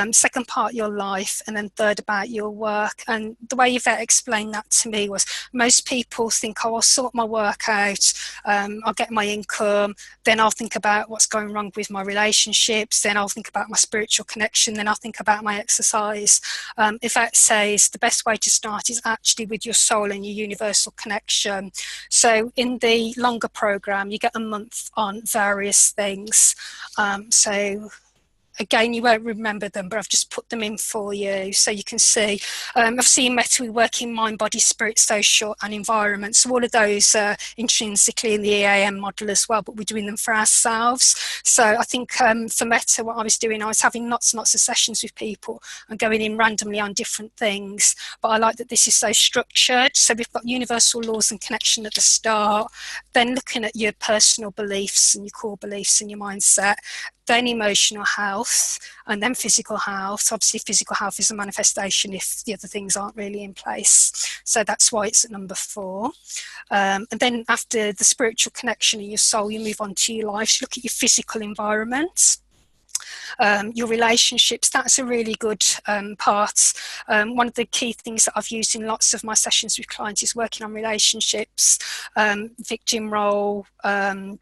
second part your life, and then third about your work. And the way Yvette explained that to me was most people think, oh, I'll sort my work out, I'll get my income, then I'll think about what's going wrong with my relationships, then I'll think about my spiritual connection, then I'll think about my exercise. Yvette says the best way to start is actually with your soul and your universal connection. So in the longer program, you get a month on various things. So again, you won't remember them, but I've just put them in for you so you can see. Obviously in Meta we work in mind, body, spirit, social and environment. So all of those are intrinsically in the EAM model as well, but we're doing them for ourselves. So I think for Meta, what I was doing, I was having lots and lots of sessions with people and going in randomly on different things. But I like that this is so structured. So we've got universal laws and connection at the start, then looking at your personal beliefs and your core beliefs and your mindset, then emotional health, and then physical health. Obviously, physical health is a manifestation if the other things aren't really in place. So that's why it's at number 4. And then after the spiritual connection in your soul, you move on to your life. So look at your physical environment. Your relationships, that's a really good part. One of the key things that I've used in lots of my sessions with clients is working on relationships, victim role,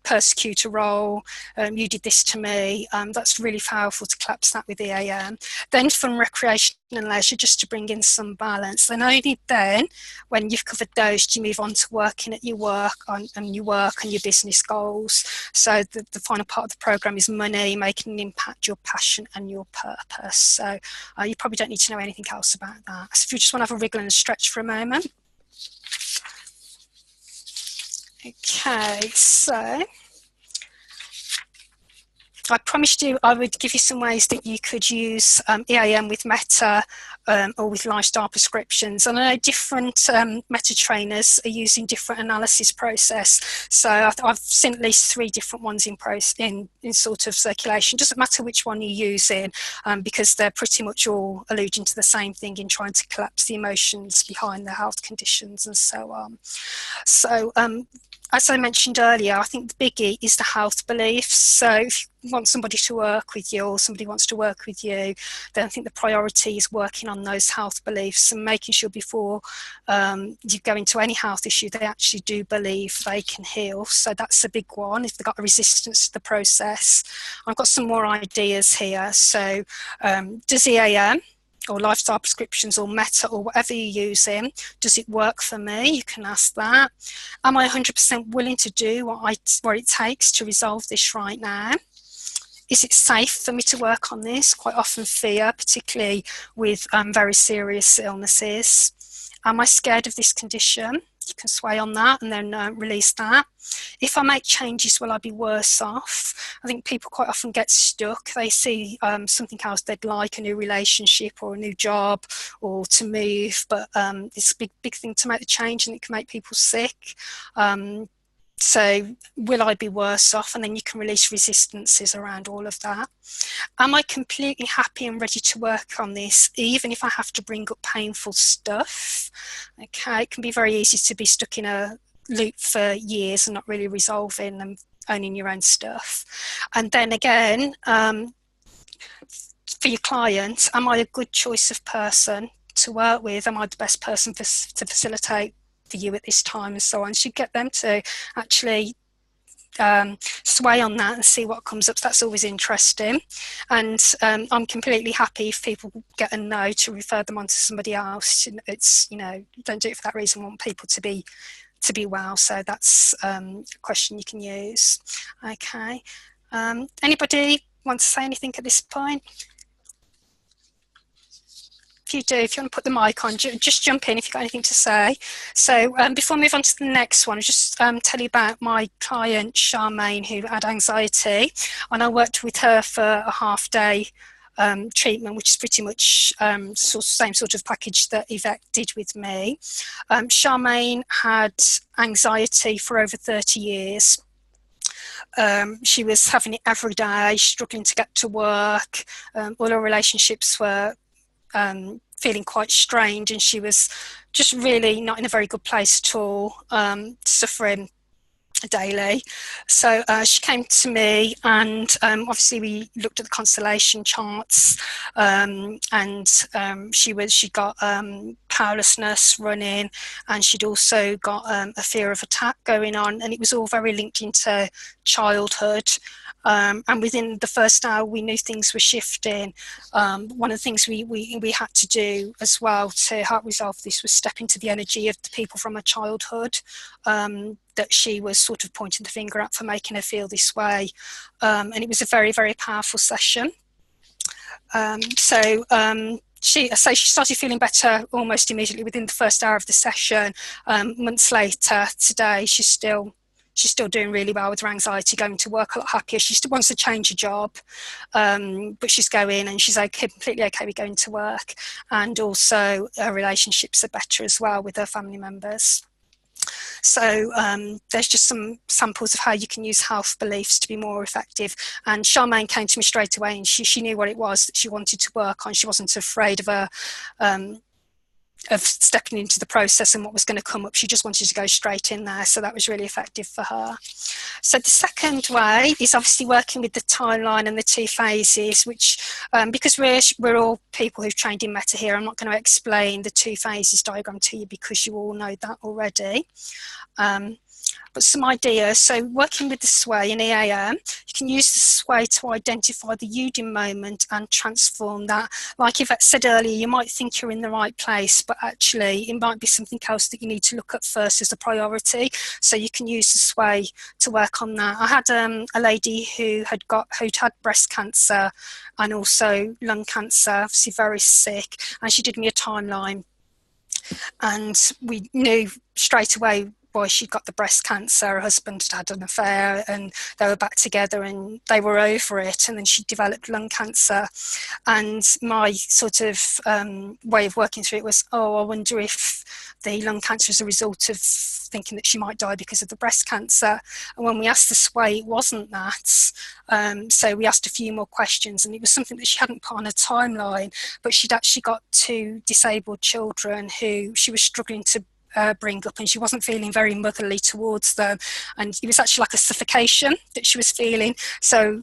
persecutor role, you did this to me. That's really powerful to collapse that with EAM. Then fun, recreation and leisure, just to bring in some balance. Then only then, when you've covered those, do you move on to working at your work and your work and your business goals. So the final part of the program is money, making an impact, your passion and your purpose. So you probably don't need to know anything else about that. So if you just want to have a wriggle and a stretch for a moment. Okay, so I promised you I would give you some ways that you could use EAM with Meta or with lifestyle prescriptions. And I know different Meta trainers are using different analysis process. So I've seen at least 3 different ones in sort of circulation. Doesn't matter which one you're using because they're pretty much all alluding to the same thing in trying to collapse the emotions behind the health conditions and so on. So as I mentioned earlier, I think the biggie is the health beliefs. So if you want somebody to work with you or somebody wants to work with you, then I think the priority is working on those health beliefs and making sure before you go into any health issue, they actually do believe they can heal. So that's a big one, if they've got a resistance to the process. I've got some more ideas here. So does EAM or lifestyle prescriptions or Meta or whatever you're using, does it work for me? You can ask that. Am I 100% willing to do what it takes to resolve this right now? Is it safe for me to work on this? Quite often fear, particularly with very serious illnesses. Am I scared of this condition? You can sway on that and then release that. If I make changes, will I be worse off? I think people quite often get stuck. They see something else they'd like, a new relationship or a new job or to move, but it's a big thing to make the change and it can make people sick. So will I be worse off? And then you can release resistances around all of that. Am I completely happy and ready to work on this, even if I have to bring up painful stuff? Okay, it can be very easy to be stuck in a loop for years and not really resolving and owning your own stuff. And then again, for your client, am I a good choice of person to work with? Am I the best person to facilitate for you at this time, and so on? So you get them to actually sway on that and see what comes up. So that's always interesting. And I'm completely happy if people get a no to refer them on to somebody else. It's, you know, don't do it for that reason. I want people to be well. So that's a question you can use. Okay. Anybody want to say anything at this point? If you do, if you want to put the mic on, just jump in if you've got anything to say. So before I move on to the next one, I'll just tell you about my client, Charmaine, who had anxiety. And I worked with her for a half-day treatment, which is pretty much same sort of package that Yvette did with me. Charmaine had anxiety for over 30 years. She was having it every day, struggling to get to work. All her relationships were feeling quite strained, and she was just really not in a very good place at all, suffering daily. So she came to me, and obviously we looked at the constellation charts, and she got powerlessness running, and she'd also got a fear of attack going on, and it was all very linked into childhood. And within the first hour, we knew things were shifting. One of the things we had to do as well to help resolve this was step into the energy of the people from her childhood that she was sort of pointing the finger at for making her feel this way. And it was a very, very powerful session. She started feeling better almost immediately within the first hour of the session. Months later, today, she's still doing really well with her anxiety, going to work a lot happier. She still wants to change her job, but she's going, and she's okay, completely okay with going to work. And also her relationships are better as well with her family members. So there's just some samples of how you can use health beliefs to be more effective. And Charmaine came to me straight away, and she knew what it was that she wanted to work on. She wasn't afraid of stepping into the process and what was going to come up. She just wanted to go straight in there. So that was really effective for her. So the second way is obviously working with the timeline and the two phases, which because we're all people who've trained in Meta here, I'm not going to explain the two phases diagram to you because you all know that already. But some ideas. So working with the sway in EAM, you can use the sway to identify the Udin moment and transform that. Like Yvette said earlier, you might think you're in the right place, but actually it might be something else that you need to look at first as a priority. So you can use the sway to work on that. I had a lady who'd had breast cancer and also lung cancer, obviously very sick, and she did me a timeline. And we knew straight away why she got the breast cancer. Her husband had an affair, and they were back together, and they were over it, and then she developed lung cancer. And my sort of way of working through it was, I wonder if the lung cancer is a result of thinking that she might die because of the breast cancer. And when we asked the sway, it wasn't that. So we asked a few more questions, and it was something that she hadn't put on a timeline, but she'd actually got 2 disabled children who she was struggling to bring up, and she wasn't feeling very motherly towards them, and it was actually like a suffocation that she was feeling. So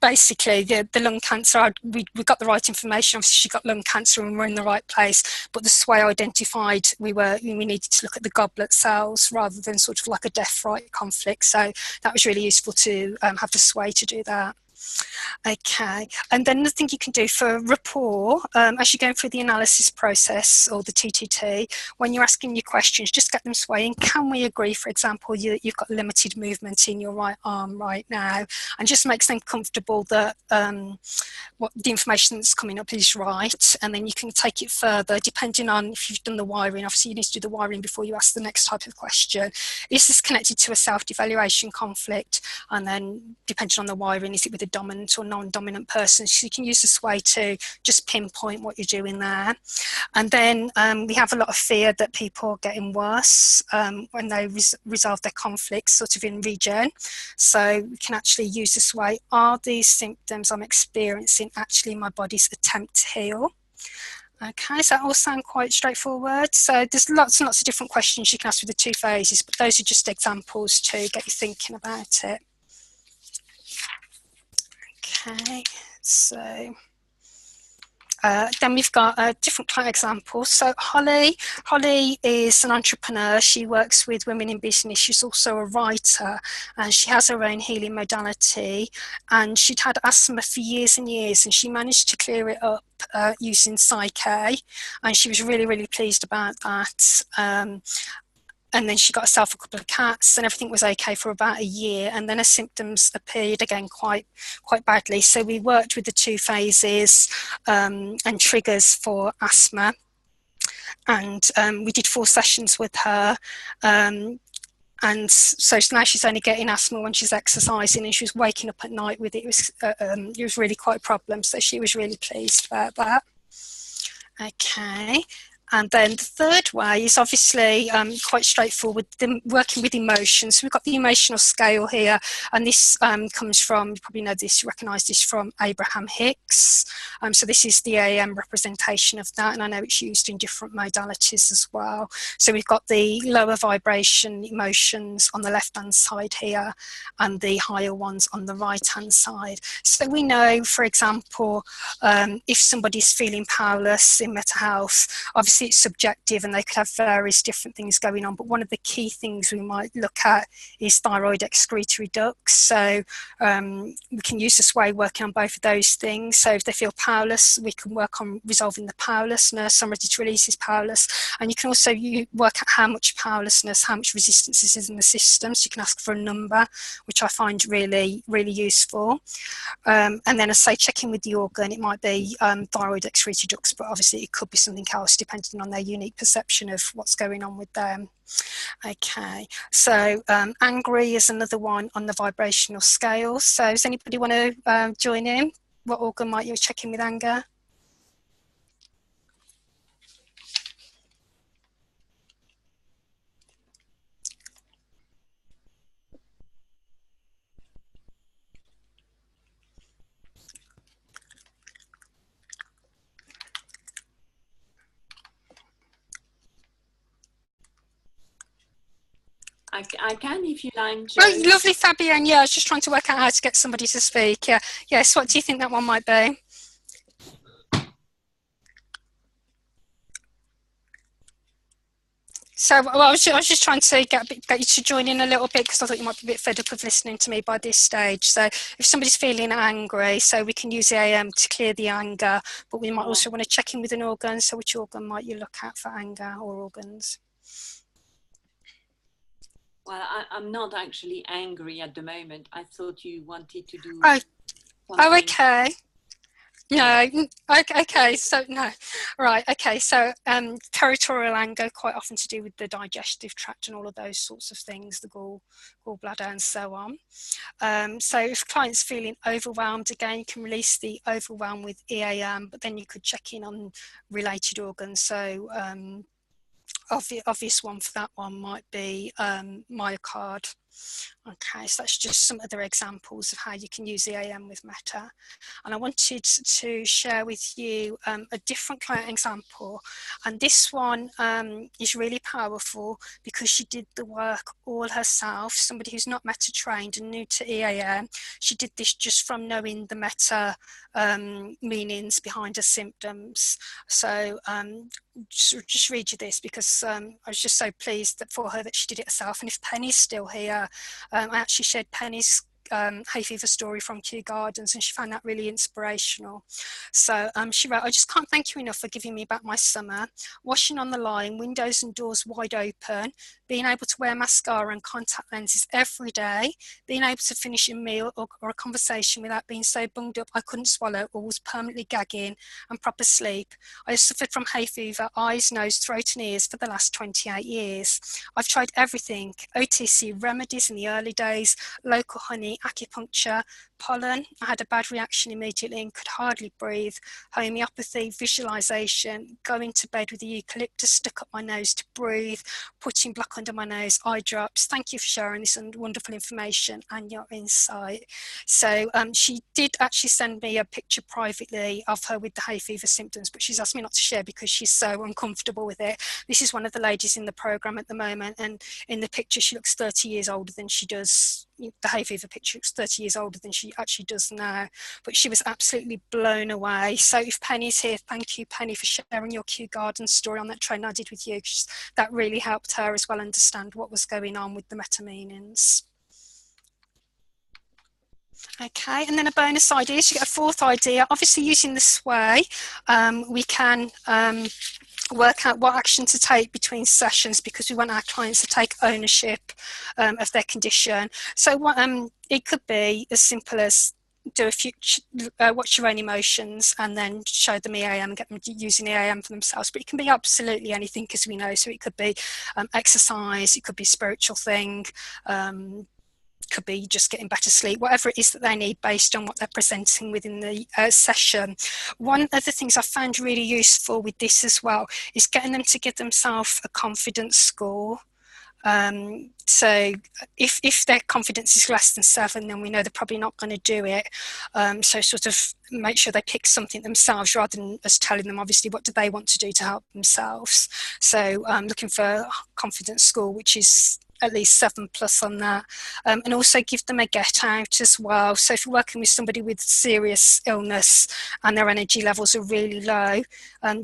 basically the lung cancer, we got the right information. Obviously she got lung cancer and we're in the right place, but the sway identified we needed to look at the goblet cells rather than sort of like a death-right conflict. So that was really useful to have the sway to do that. Okay, and then the thing you can do for rapport, as you're going through the analysis process or the TTT, when you're asking your questions, just get them swaying. Can we agree, for example, you've got limited movement in your right arm right now, and just makes them comfortable that what the information that's coming up is right, and then you can take it further depending on if you've done the wiring. Obviously you need to do the wiring before you ask the next type of question. Is this connected to a self-evaluation conflict? And then depending on the wiring, is it with a dominant or non-dominant person. So you can use the sway to just pinpoint what you're doing there. And then we have a lot of fear that people are getting worse when they resolve their conflicts sort of in region. So we can actually use the sway. Are these symptoms I'm experiencing actually my body's attempt to heal? Okay, so that all sound quite straightforward. So there's lots and lots of different questions you can ask with the 2 phases, but those are just examples to get you thinking about it. Okay, so then we've got a different client example. So Holly is an entrepreneur. She works with women in business. She's also a writer, and she has her own healing modality. And she'd had asthma for years and years, and she managed to clear it up using Psyche, and she was really, really pleased about that. And then she got herself a couple of cats, and everything was okay for about a year. And then her symptoms appeared again quite badly. So we worked with the 2 phases and triggers for asthma. And we did 4 sessions with her. And so now she's only getting asthma when she's exercising, and she was waking up at night with it. It was really quite a problem. So she was really pleased about that. Okay. And then the third way is obviously quite straightforward, working with emotions. So we've got the emotional scale here, and this comes from, you probably know this, recognise this from Abraham Hicks. So this is the EAM representation of that, and I know it's used in different modalities as well. So we've got the lower vibration emotions on the left-hand side here, and the higher ones on the right-hand side. So we know, for example, if somebody's feeling powerless in mental health, obviously it's subjective and they could have various different things going on, but one of the key things we might look at is thyroid excretory ducts. So we can use the sway working on both of those things. So if they feel powerless, we can work on resolving the powerlessness. Somebody to release is powerless, and you can also work out how much powerlessness, how much resistance is in the system. So you can ask for a number, which I find really, really useful. And then, as I say, checking with the organ, it might be thyroid excretory ducts, but obviously it could be something else depending on their unique perception of what's going on with them. Okay, so angry is another one on the vibrational scale. So does anybody want to join in? What organ might you check in with anger? I can, if you like. Oh, lovely, Fabienne. Yeah, I was just trying to work out how to get somebody to speak. Yeah. Yes, what do you think that one might be? So well, I was just trying to get you to join in a little bit, because I thought you might be a bit fed up of listening to me by this stage. So if somebody's feeling angry, so we can use EAM to clear the anger, but we might also want to check in with an organ. So which organ might you look at for anger or organs? Well, I'm not actually angry at the moment. I thought you wanted to do Oh, okay. No, okay, so no, right, okay, so territorial anger, quite often to do with the digestive tract and all of those sorts of things, the gallbladder and so on. So if client's feeling overwhelmed, again, you can release the overwhelm with EAM, but then you could check in on related organs. So obvious one for that one might be myocard. Okay, so that's just some other examples of how you can use EAM with Meta. And I wanted to share with you a different client example. And this one is really powerful because she did the work all herself. Somebody who's not Meta trained and new to EAM. She did this just from knowing the Meta meanings behind her symptoms. So just read you this, because I was just so pleased that for her that she did it herself. And if Penny's still here, I actually shared Penny's hay fever story from Kew Gardens, and she found that really inspirational. So she wrote, I just can't thank you enough for giving me back my summer, washing on the line, windows and doors wide open, being able to wear mascara and contact lenses every day, being able to finish a meal or a conversation without being so bunged up I couldn't swallow or was permanently gagging, and proper sleep. I suffered from hay fever, eyes, nose, throat and ears for the last 28 years. I've tried everything, OTC remedies in the early days, local honey, acupuncture, pollen. I had a bad reaction immediately and could hardly breathe. Homeopathy, visualization, going to bed with the eucalyptus stuck up my nose to breathe, putting black under my nose, eye drops. Thank you for sharing this wonderful information and your insight. So she did actually send me a picture privately of her with the hay fever symptoms, but she's asked me not to share because she's so uncomfortable with it. This is one of the ladies in the program at the moment, and in the picture she looks 30 years older than she does. The hay fever picture looks 30 years older than she actually does now, but she was absolutely blown away. So if Penny's here, thank you, Penny, for sharing your Kew Garden story on that training I did with you. That really helped her as well understand what was going on with the meta-meanings. Okay, and then a bonus idea, so you get a fourth idea. Obviously using the sway, we can work out what action to take between sessions, because we want our clients to take ownership of their condition. So what it could be as simple as do a few, watch your own emotions and then show them EAM and get them using EAM for themselves. But it can be absolutely anything, as we know. So it could be exercise, it could be a spiritual thing, could be just getting better sleep, whatever it is that they need based on what they're presenting within the session. One of the things I found really useful with this as well is getting them to give themselves a confidence score. So if their confidence is less than 7, then we know they're probably not going to do it. So sort of make sure they pick something themselves rather than us telling them, obviously, what do they want to do to help themselves. So looking for a confidence score, which is at least 7+ on that, and also give them a get out as well. So if you're working with somebody with serious illness and their energy levels are really low,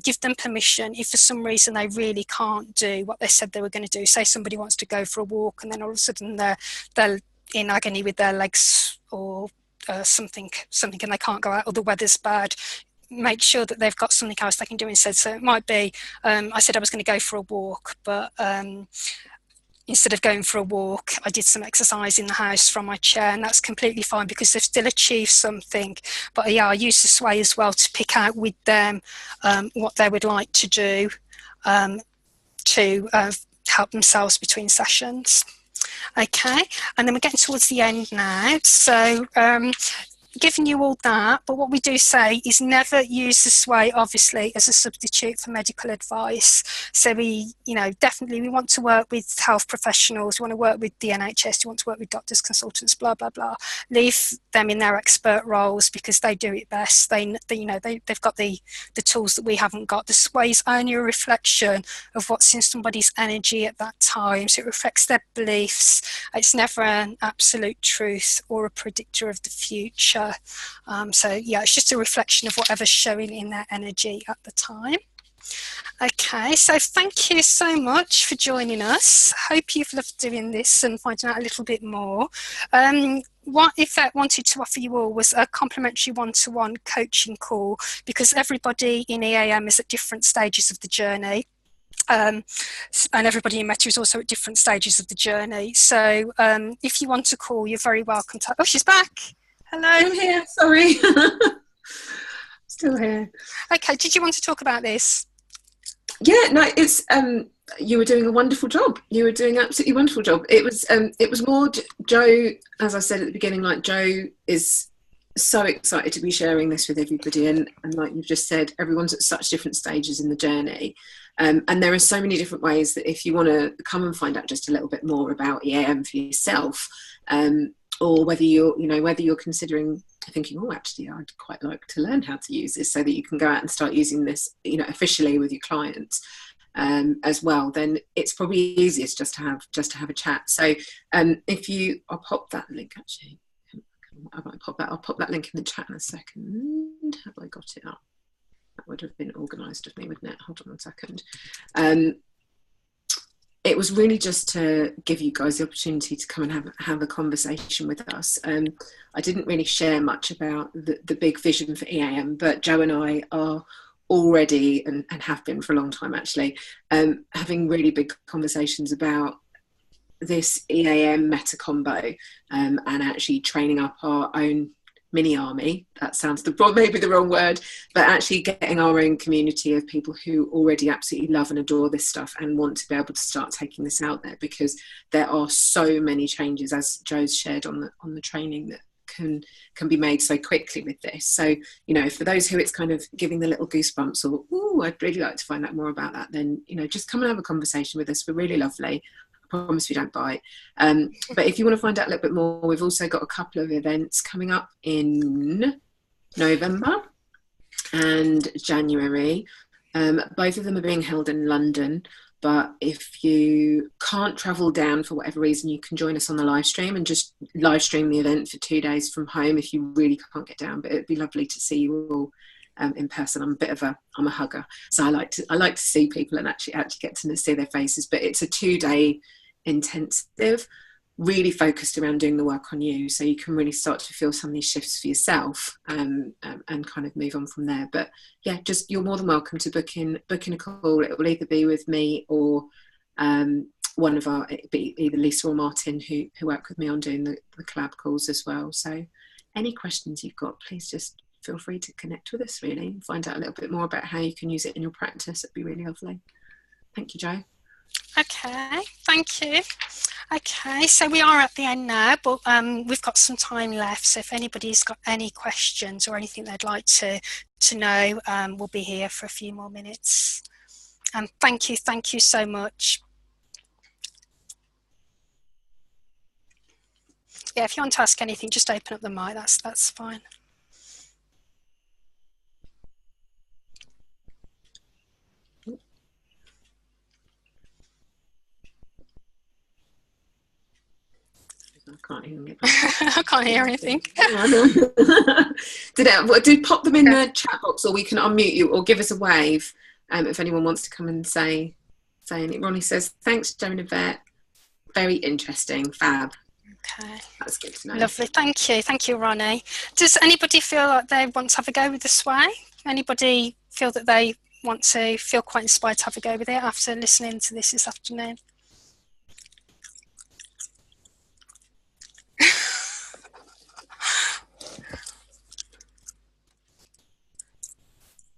give them permission if for some reason they really can't do what they said they were going to do. Say somebody wants to go for a walk and then all of a sudden they're in agony with their legs or something and they can't go out, or the weather's bad. Make sure that they've got something else they can do instead. So it might be, I said I was going to go for a walk, but instead of going for a walk, I did some exercise in the house from my chair, and that's completely fine because they've still achieved something. But yeah, I use the sway as well to pick out with them what they would like to do to help themselves between sessions. Okay, and then we're getting towards the end now. So giving you all that, but what we do say is never use the sway, obviously, as a substitute for medical advice. So we, definitely we want to work with health professionals, we want to work with the NHS, we want to work with doctors, consultants, blah, blah, blah. Leave them in their expert roles because they do it best. They've got the tools that we haven't got. The sway is only a reflection of what's in somebody's energy at that time. So it reflects their beliefs. It's never an absolute truth or a predictor of the future. So yeah, it's just a reflection of whatever's showing in their energy at the time. Okay, so thank you so much for joining us. Hope you've loved doing this and finding out a little bit more. What Yvette wanted to offer you all was a complimentary one-to-one coaching call, because everybody in EAM is at different stages of the journey. And everybody in Meta is also at different stages of the journey. So if you want to call, you're very welcome to. Oh, she's back. Hello. I'm here, sorry. Still here. Okay, did you want to talk about this? Yeah, no, it's you were doing a wonderful job. You were doing an absolutely wonderful job. It was more Joe, as I said at the beginning, like Joe is so excited to be sharing this with everybody, and like you've just said, everyone's at such different stages in the journey. And there are so many different ways that if you want to come and find out just a little bit more about EAM for yourself, or whether you're considering thinking, oh, actually, I'd quite like to learn how to use this so that you can go out and start using this, officially with your clients as well, then it's probably easiest just to have a chat. So I'll pop that link actually. I'll pop that link in the chat in a second. Have I got it up? That would have been organised of me, wouldn't it? Hold on one second. It was really just to give you guys the opportunity to come and have a conversation with us. I didn't really share much about the big vision for EAM, but Joe and I are already, and have been for a long time actually, having really big conversations about this EAM meta combo, and actually training up our own mini army. That sounds maybe the wrong word, but actually getting our own community of people who already absolutely love and adore this stuff and want to be able to start taking this out there, because there are so many changes, as Joe's shared on the training, that can be made so quickly with this. So, you know, for those who it's kind of giving the little goosebumps, or, oh, I'd really like to find out more about that, then, you know, just come and have a conversation with us. We're really lovely. I promise we don't bite. But if you want to find out a little bit more, we've also got a couple of events coming up in November and January. Both of them are being held in London. But if you can't travel down for whatever reason, you can join us on the live stream and just live stream the event for 2 days from home if you really can't get down. But it'd be lovely to see you all in person. I'm a hugger, so I like to see people and actually get to see their faces. But it's a 2-day intensive, really focused around doing the work on you, so you can really start to feel some of these shifts for yourself, and kind of move on from there. But yeah, just, you're more than welcome to book in a call. It will either be with me or one of our, it'd be either Lisa or Martin who work with me on doing the collab calls as well. So any questions you've got, please just feel free to connect with us, really, and find out a little bit more about how you can use it in your practice. It'd be really lovely. Thank you, Jo. Okay, thank you. Okay, so we are at the end now, but we've got some time left. So if anybody's got any questions or anything they'd like to know, we'll be here for a few more minutes. Thank you so much. Yeah, if you want to ask anything, just open up the mic. That's fine. I can't even get I can't hear anything. Did pop them in the chat box, or we can unmute you or give us a wave if anyone wants to come and say anything. Ronnie says, thanks, Jo and Yvette. Very interesting. Fab. Okay. That's good to know. Lovely. Thank you, Ronnie. Does anybody feel like they want to have a go with the sway? Anybody feel that they want to feel quite inspired to have a go with it after listening to this afternoon?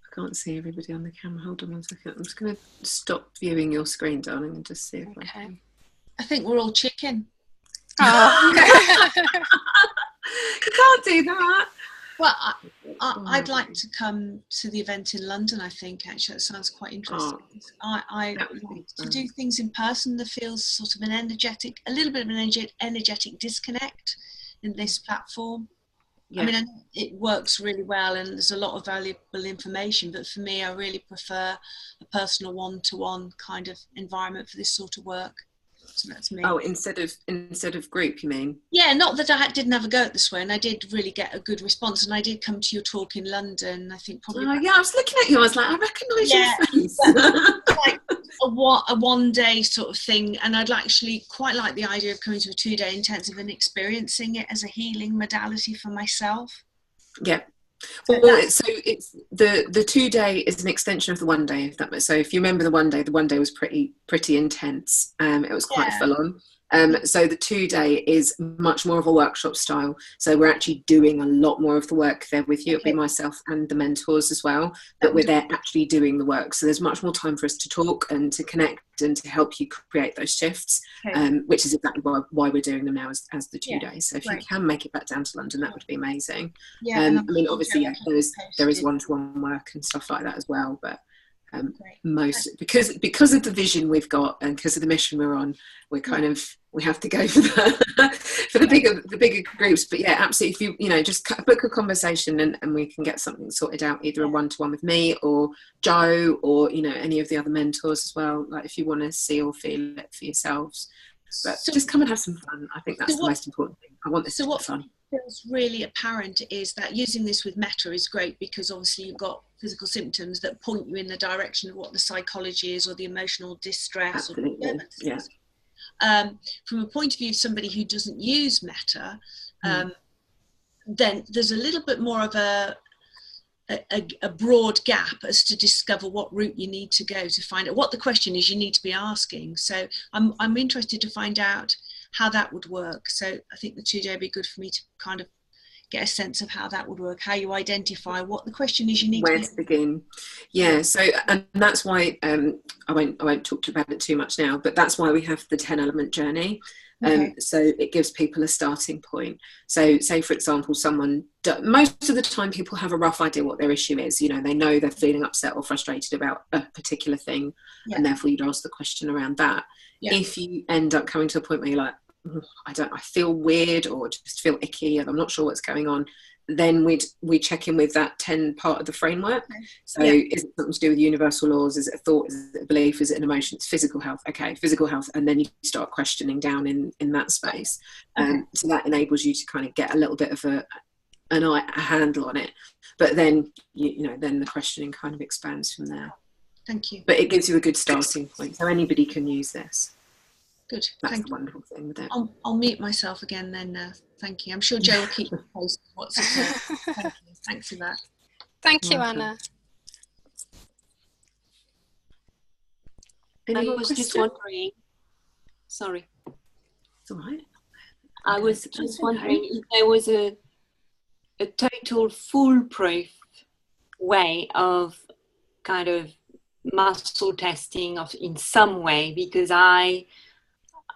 I can't see everybody on the camera. Hold on 1 second. I'm just going to stop viewing your screen, darling, and just see if I can. I think we're all chicken. Oh. You can't do that. Well, I'd like to come to the event in London, I think, actually. That sounds quite interesting. I like to do things in person. There feels sort of a little bit of an energetic disconnect in this platform. Yeah. I mean, it works really well and there's a lot of valuable information, but for me, I really prefer a personal one-to-one kind of environment for this sort of work. So that's me. Oh, instead of group, you mean? Yeah, not that I didn't have a go at this one. I did really get a good response, and I did come to your talk in London. I think probably. Oh yeah, I was looking at you. I was like, I recognise your face. Like a 1 day sort of thing, and I'd actually quite like the idea of coming to a 2-day intensive and experiencing it as a healing modality for myself. Yeah. Well, so it's the 2-day is an extension of the 1 day. So if you remember the 1 day was pretty intense. It was quite full on. So the 2-day is much more of a workshop style. So we're actually doing a lot more of the work there with you. It'll be myself and the mentors as well, but we're there actually doing the work. So there's much more time for us to talk and to connect and to help you create those shifts, which is exactly why we're doing them now as the 2 days. So if you can make it back down to London, that would be amazing. I mean, obviously, there is one-to-one work and stuff like that as well, but most because of the vision we've got and because of the mission we're on, we're kind of we have to go for the bigger groups. But yeah, absolutely, if you just book a conversation and we can get something sorted out, either a one-to-one with me or Joe or any of the other mentors as well, like if you want to see or feel it for yourselves. But just come and have some fun. I think that's the most important thing. I want this to be fun. Feels really apparent is that using this with metta is great, because obviously you've got physical symptoms that point you in the direction of what the psychology is or the emotional distress. Absolutely. From a point of view of somebody who doesn't use metta, then there's a little bit more of a broad gap as to discover what route you need to go to find out what the question is you need to be asking. So I'm interested to find out how that would work. So I think the 2 day would be good for me to kind of get a sense of how that would work, how you identify what the question is you need where to begin. Yeah, so and that's why I won't talk about it too much now, but that's why we have the 10 element journey. So it gives people a starting point. So say for example, most of the time people have a rough idea what their issue is. You know, they know they're feeling upset or frustrated about a particular thing, and therefore you'd ask the question around that. If you end up coming to a point where you're like, I feel weird or just feel icky and I'm not sure what's going on, then we check in with that 10 part of the framework. So is it something to do with universal laws? Is it a thought? Is it a belief? Is it an emotion? It's physical health. Okay, physical health. And then you start questioning down in that space. So that enables you to kind of get a little bit of a handle on it. But then, you know, then the questioning kind of expands from there. Thank you. But it gives you a good starting point. So anybody can use this. Good. That's the wonderful thing with it. I'll mute myself again then. Thank you. I'm sure Joe will keep you posted what's occurred. Thank you. Thanks for that. Thank you, Anna. I was just wondering. Sorry. It's all right. I was just wondering if there was a total foolproof way of kind of muscle testing in some way, because I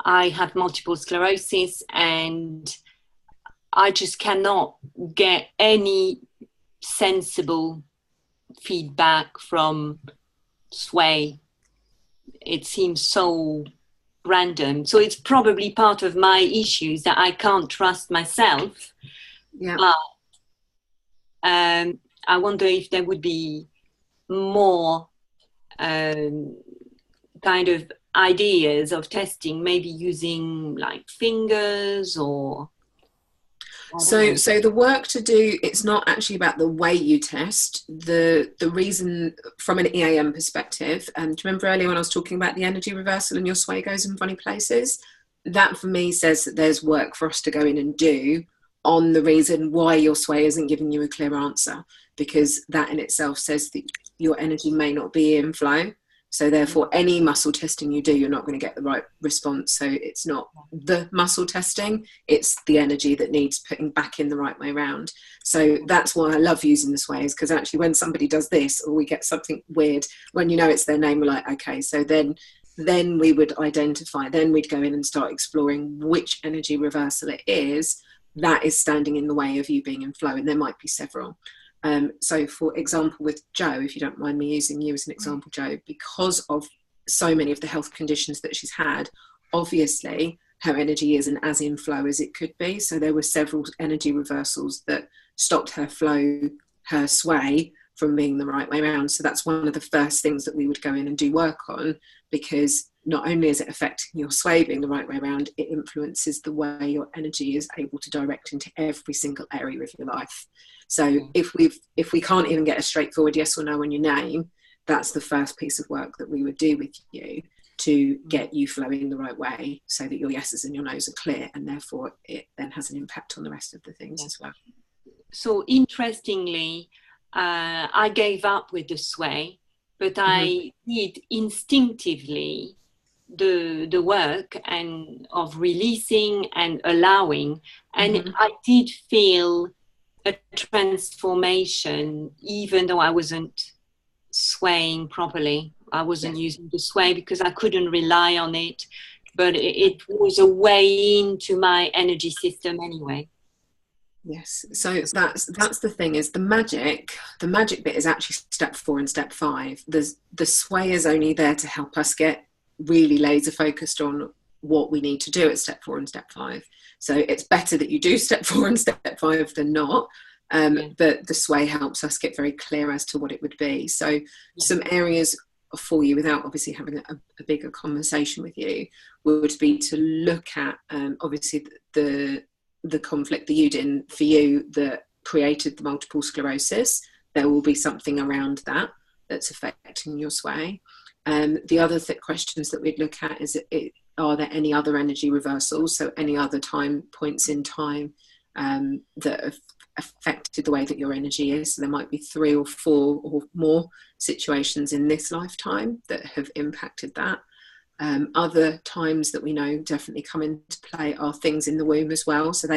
have multiple sclerosis and I just cannot get any sensible feedback from Sway. It seems so random. So it's probably part of my issues that I can't trust myself. Yeah. I wonder if there would be more kind of ideas of testing, maybe using like fingers or so the work to do, it's not actually about the way you test. The reason from an EAM perspective, do you remember earlier when I was talking about the energy reversal and your sway goes in funny places? That for me says that there's work for us to go in and do on the reason why your sway isn't giving you a clear answer, because that in itself says that your energy may not be in flow. So therefore, any muscle testing you do, you're not going to get the right response. So it's not the muscle testing, it's the energy that needs putting back in the right way around. So that's why I love using the sways, because actually when somebody does this or we get something weird, when you know it's their name, we're like, okay, so then we would identify, then we'd go in and start exploring which energy reversal it is that is standing in the way of you being in flow. And there might be several. So for example, with Jo, if you don't mind me using you as an example, Jo, because of so many of the health conditions that she's had, obviously her energy isn't as in flow as it could be. So there were several energy reversals that stopped her flow, her sway from being the right way around. So that's one of the first things that we would go in and do work on, because not only is it affecting your sway being the right way around, it influences the way your energy is able to direct into every single area of your life. So if we can't even get a straightforward yes or no on your name, that's the first piece of work that we would do with you to get you flowing the right way, so that your yeses and your nos are clear, and therefore it then has an impact on the rest of the things as well. So interestingly, I gave up with the sway, but I did instinctively the work and of releasing and allowing, and I did feel a transformation, even though I wasn't swaying properly. I wasn't using the sway because I couldn't rely on it, but it was a way into my energy system anyway. Yes, so that's the thing, is the magic bit is actually step 4 and step 5. The sway is only there to help us get really laser focused on what we need to do at step 4 and step 5. So it's better that you do step 4 and step 5 than not. But the sway helps us get very clear as to what it would be. So some areas for you, without obviously having a bigger conversation with you, would be to look at obviously the conflict, the UDIN for you that created the multiple sclerosis. There will be something around that that's affecting your sway. The other questions that we'd look at is, are there any other energy reversals? So any other points in time that have affected the way that your energy is. So there might be 3 or 4 or more situations in this lifetime that have impacted that. Other times that we know definitely come into play are things in the womb as well. So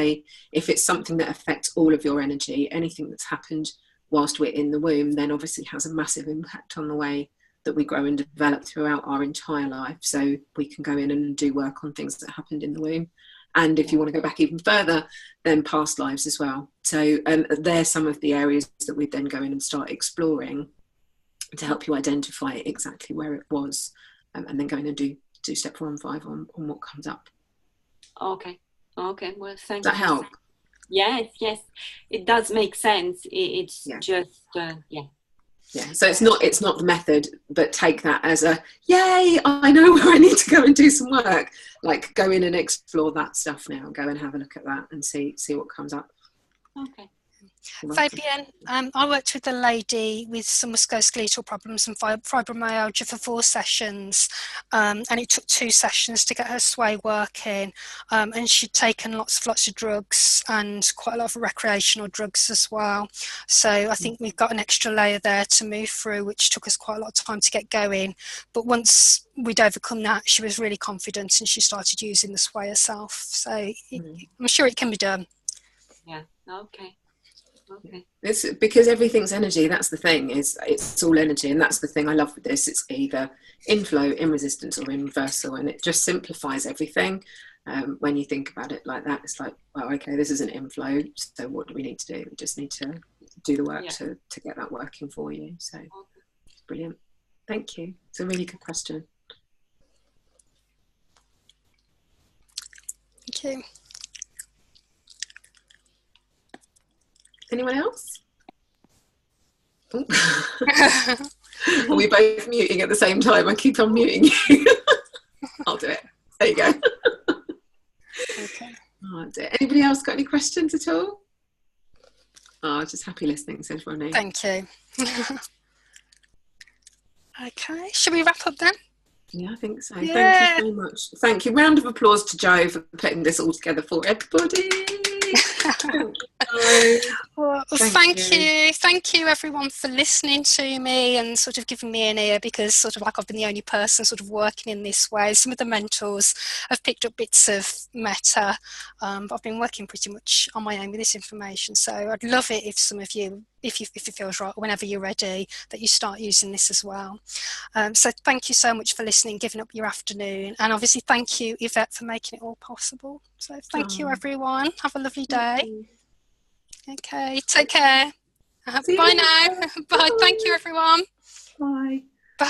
if it's something that affects all of your energy. Anything that's happened whilst we're in the womb then obviously has a massive impact on the way that we grow and develop throughout our entire life. So we can go in and do work on things that happened in the womb. And if you want to go back even further, then past lives as well. So they're some of the areas that we then go in and start exploring to help you identify exactly where it was, and then go in and do step 4 and 5 on what comes up. Okay. Well, thank you. Does that help? Yes, it does make sense. It's just Yeah, so it's not the method, but take that as a yay, I know where I need to go and do some work. Like, go in and explore that stuff now. Go and have a look at that and see what comes up. Okay. Fabian, I worked with a lady with some musculoskeletal problems and fibromyalgia for 4 sessions, and it took 2 sessions to get her sway working, and she'd taken lots of drugs and quite a lot of recreational drugs as well. So I think we've got an extra layer there to move through, which took us quite a lot of time to get going. But once we'd overcome that, she was really confident and she started using the sway herself. So I'm sure it can be done. Yeah. Okay. It's because everything's energy. That's the thing, is it's all energy, and that's the thing I love with this. It's either in flow, in resistance, or in reversal, and it just simplifies everything. When you think about it like that, it's like, well, okay, this is an inflow, so what do we need to do? We just need to do the work to get that working for you. So it's brilliant. Thank you. It's a really good question. Thank you. Anyone else? Are we both muting at the same time? I keep on muting you. I'll do it. There you go. Okay. Oh, anybody else got any questions at all? Oh, just happy listening, says Ronnie. Thank you. Okay, should we wrap up then? Yeah, I think so. Yeah. Thank you so much. Thank you. Round of applause to Jo for putting this all together for everybody. Thank you everyone for listening to me and sort of giving me an ear, because sort of like I've been the only person sort of working in this way. Some of the mentors have picked up bits of meta, but I've been working pretty much on my own with this information. So I'd love it if some of you, if it feels right, whenever you're ready, that you start using this as well. So thank you so much for listening, giving up your afternoon, and obviously thank you, Yvette, for making it all possible. So thank you everyone. Have a lovely day. Okay, take care. Bye now. Bye. Thank you everyone. Bye. Bye.